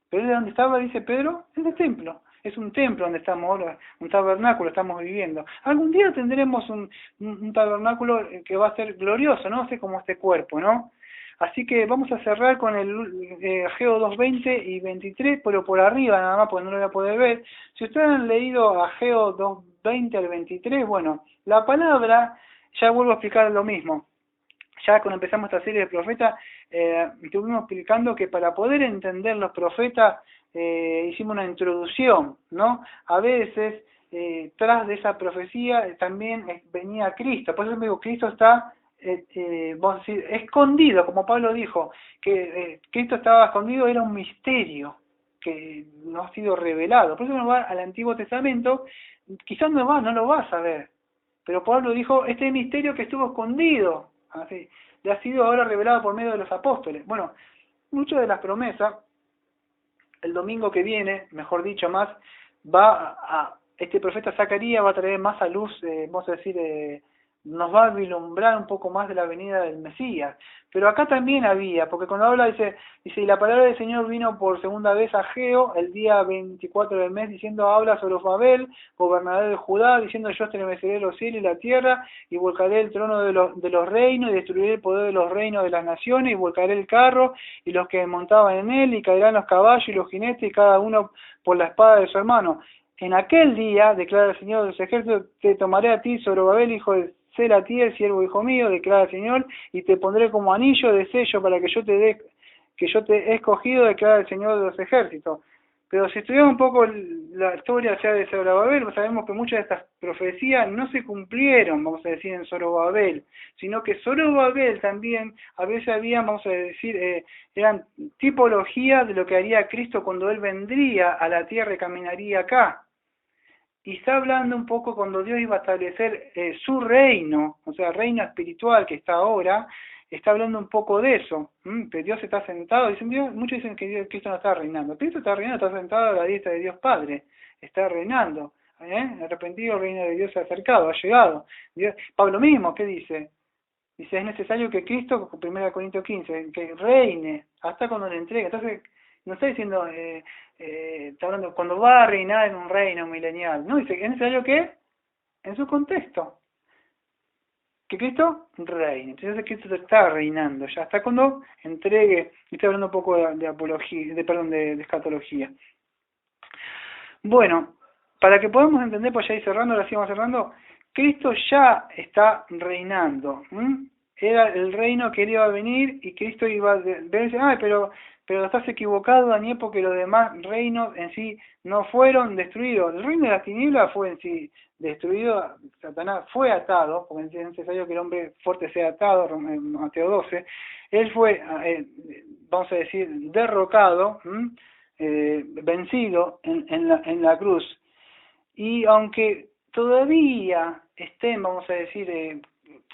Pero él de donde estaba, dice Pedro, es el templo. Es un templo donde estamos ahora, un tabernáculo estamos viviendo. Algún día tendremos un tabernáculo que va a ser glorioso, ¿no? Así como este cuerpo, ¿no? Así que vamos a cerrar con el Ageo 2:20 y 23, pero por arriba nada más, porque no lo voy a poder ver. Si ustedes han leído Ageo 2:20 al 23, bueno, la palabra, ya vuelvo a explicar lo mismo. Ya cuando empezamos esta serie de profetas, estuvimos explicando que para poder entender los profetas, hicimos una introducción, ¿no? A veces, tras de esa profecía, también venía Cristo. Por eso digo, Cristo está, vamos a decir, escondido, como Pablo dijo, que Cristo estaba escondido, era un misterio que no ha sido revelado. Por eso uno va al Antiguo Testamento, quizás no lo va a saber. Pero Pablo dijo, este misterio que estuvo escondido, así, le ha sido ahora revelado por medio de los apóstoles. Bueno, muchas de las promesas, el domingo que viene, mejor dicho más, este profeta Zacarías va a traer más a luz, vamos a decir, nos va a vislumbrar un poco más de la venida del Mesías. Pero acá también había, porque cuando habla dice, y la palabra del Señor vino por segunda vez a Ageo, el día 24 del mes, diciendo, habla sobre Zorobabel, gobernador de Judá, diciendo, yo estremeceré los cielos y la tierra, y volcaré el trono de los reinos, y destruiré el poder de los reinos de las naciones, y volcaré el carro, y los que montaban en él, y caerán los caballos y los jinetes, y cada uno por la espada de su hermano. En aquel día, declara el Señor de los ejércitos, te tomaré a ti, Zorobabel, hijo de Sealtiel, siervo hijo mío, declara el Señor, y te pondré como anillo de sello para que yo te he escogido, declara el Señor de los ejércitos. Pero si estudiamos un poco la historia ya de Zorobabel, sabemos que muchas de estas profecías no se cumplieron, vamos a decir, en Zorobabel, sino que Zorobabel también, a veces habían, vamos a decir, eran tipología de lo que haría Cristo cuando Él vendría a la tierra y caminaría acá. Y está hablando un poco cuando Dios iba a establecer su reino, o sea, reino espiritual que está ahora, está hablando un poco de eso, que Dios está sentado, muchos dicen que Cristo no está reinando. Cristo está reinando, está sentado a la diestra de Dios Padre, está reinando, arrepentido el reino de Dios se ha acercado, ha llegado. Pablo mismo, ¿qué dice? Dice, es necesario que Cristo, 1 Corintios 15, que reine hasta cuando le entregue. Entonces, no está diciendo, está hablando cuando va a reinar en un reino milenial. No, dice que es necesario que, en su contexto, que Cristo reine. Entonces Cristo está reinando ya, hasta cuando entregue, y está hablando un poco de apología, de escatología. Bueno, para que podamos entender, pues ya ir cerrando, ahora sí vamos cerrando, Cristo ya está reinando. Era el reino que él iba a venir y Cristo iba a decir, pero estás equivocado, Daniel, porque los demás reinos en sí no fueron destruidos. El reino de las tinieblas fue en sí destruido, Satanás fue atado, porque es necesario que el hombre fuerte sea atado, Mateo 12. Él fue, vamos a decir, derrocado, vencido en la cruz. Y aunque todavía estén, vamos a decir,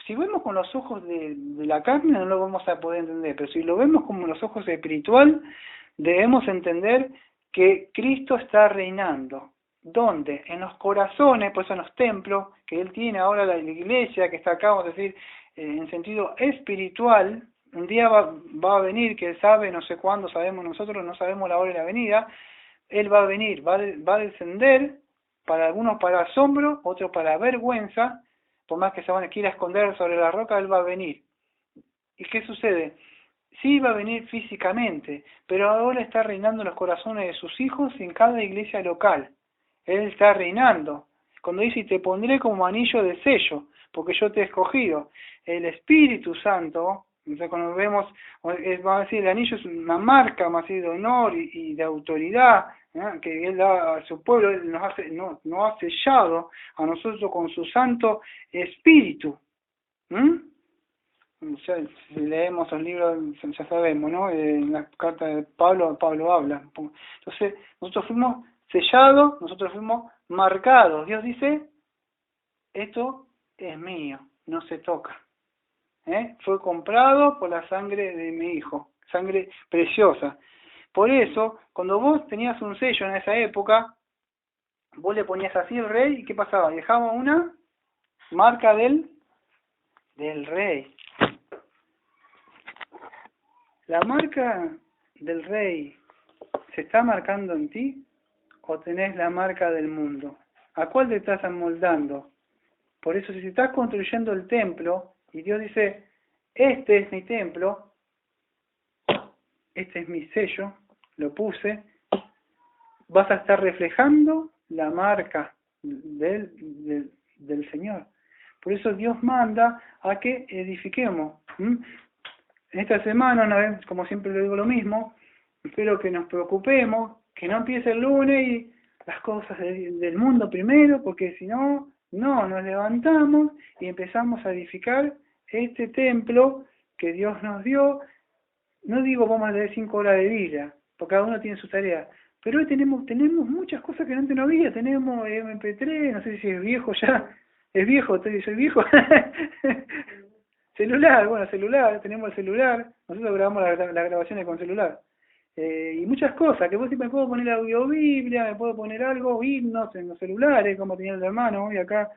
si vemos con los ojos de la carne no lo vamos a poder entender, pero si lo vemos con los ojos espiritual, debemos entender que Cristo está reinando. ¿Dónde? En los corazones, pues en los templos, que Él tiene ahora la iglesia, que está acá, vamos a decir, en sentido espiritual. Un día va a venir, que Él sabe, no sé cuándo, sabemos nosotros, no sabemos la hora y la venida. Él va a venir, va a descender, para algunos para asombro, otros para vergüenza. Por más que se van a quiera esconder sobre la roca, Él va a venir. ¿Y qué sucede? sí va a venir físicamente, pero ahora está reinando en los corazones de sus hijos en cada iglesia local. Él está reinando. Cuando dice, y te pondré como anillo de sello, porque yo te he escogido. El Espíritu Santo, entonces cuando vemos, vamos a decir, el anillo es una marca más de honor y de autoridad, ¿eh? Que Él da a su pueblo, Él nos ha sellado a nosotros con su Santo Espíritu. Ya, si leemos los libros ya sabemos, ¿no? En la carta de Pablo habla. Entonces, nosotros fuimos sellados, nosotros fuimos marcados. Dios dice, esto es mío, no se toca. Fue comprado por la sangre de mi hijo, sangre preciosa. Por eso, cuando vos tenías un sello en esa época, vos le ponías así el rey, ¿y qué pasaba? Dejaba una marca del rey. ¿La marca del rey se está marcando en ti o tenés la marca del mundo? ¿A cuál te estás amoldando? Por eso si estás construyendo el templo y Dios dice, este es mi templo, este es mi sello, lo puse, vas a estar reflejando la marca del Señor. Por eso Dios manda a que edifiquemos. En esta semana, una vez, como siempre le digo lo mismo, espero que nos preocupemos, que no empiece el lunes y las cosas del mundo primero, porque si no, nos levantamos y empezamos a edificar este templo que Dios nos dio. No digo vamos a leer 5 horas de Biblia, porque cada uno tiene su tarea, pero hoy tenemos muchas cosas que antes no había. Tenemos MP3, no sé si es viejo ya, es viejo, soy viejo. Celular, tenemos el celular, nosotros grabamos las grabaciones con celular. Y muchas cosas, que vos me puedo poner audio Biblia, me puedo poner algo, himnos en los celulares, como tenía el hermano hoy acá.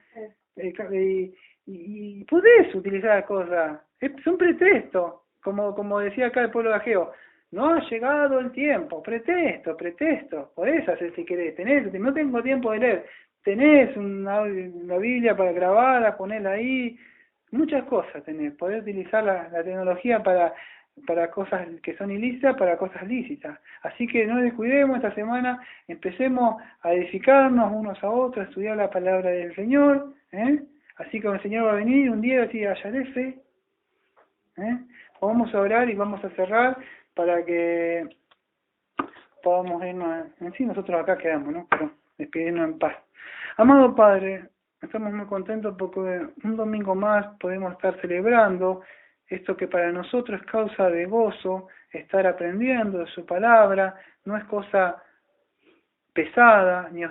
Y podés utilizar cosas, son pretextos, como decía acá el pueblo de Ageo, no ha llegado el tiempo, pretexto, podés hacer si querés, no tengo tiempo de leer, tenés una Biblia para grabarla, ponerla ahí, muchas cosas tenés, podés utilizar la tecnología para cosas que son ilícitas, para cosas lícitas. Así que no descuidemos esta semana, empecemos a edificarnos unos a otros, a estudiar la palabra del Señor, así que el Señor va a venir un día y decir, hallaré fe. Vamos a orar y vamos a cerrar para que podamos irnos, en sí nosotros acá quedamos, ¿no? Pero despedirnos en paz. Amado Padre, estamos muy contentos porque un domingo más podemos estar celebrando esto que para nosotros es causa de gozo, estar aprendiendo de su palabra, no es cosa pesada, ni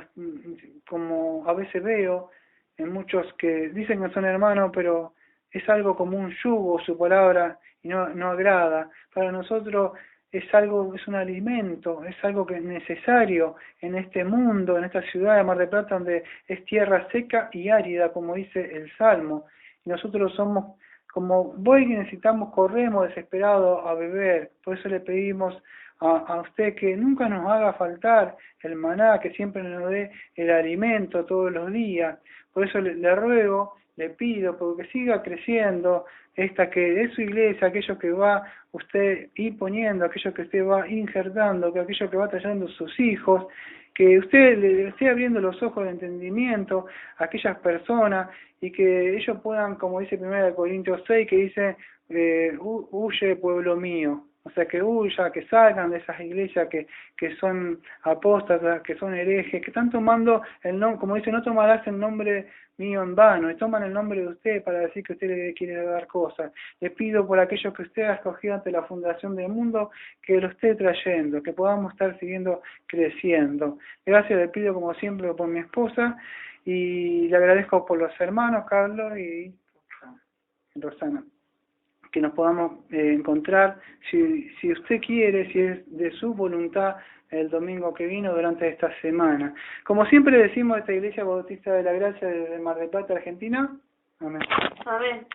como a veces veo en muchos que dicen que son hermanos, pero es algo como un yugo su palabra y no agrada. Para nosotros es un alimento, es algo que es necesario en este mundo, en esta ciudad de Mar del Plata, donde es tierra seca y árida, como dice el Salmo. Y nosotros somos como buey que necesitamos, corremos desesperados a beber. Por eso le pedimos a usted que nunca nos haga faltar el maná, que siempre nos dé el alimento todos los días. Por eso le ruego, le pido, porque siga creciendo que es su iglesia, aquello que va usted ir poniendo, aquello que usted va injertando, que aquello que va trayendo sus hijos, que usted le esté abriendo los ojos de entendimiento a aquellas personas y que ellos puedan, como dice 1 Corintios 6, que dice, huye pueblo mío. O sea, que huya, que salgan de esas iglesias que son apóstatas, que son herejes, que están tomando el nombre, como dice, no tomarás el nombre mío en vano, y toman el nombre de usted para decir que usted le quiere dar cosas. Le pido por aquello que usted ha escogido ante la fundación del mundo, que lo esté trayendo, que podamos estar siguiendo creciendo. Gracias le pido como siempre por mi esposa, y le agradezco por los hermanos, Carlos y Rosana, que nos podamos encontrar, si usted quiere, si es de su voluntad, el domingo que vino durante esta semana. Como siempre decimos, esta Iglesia Bautista de la Gracia de Mar del Plata, Argentina. Amén. Amén.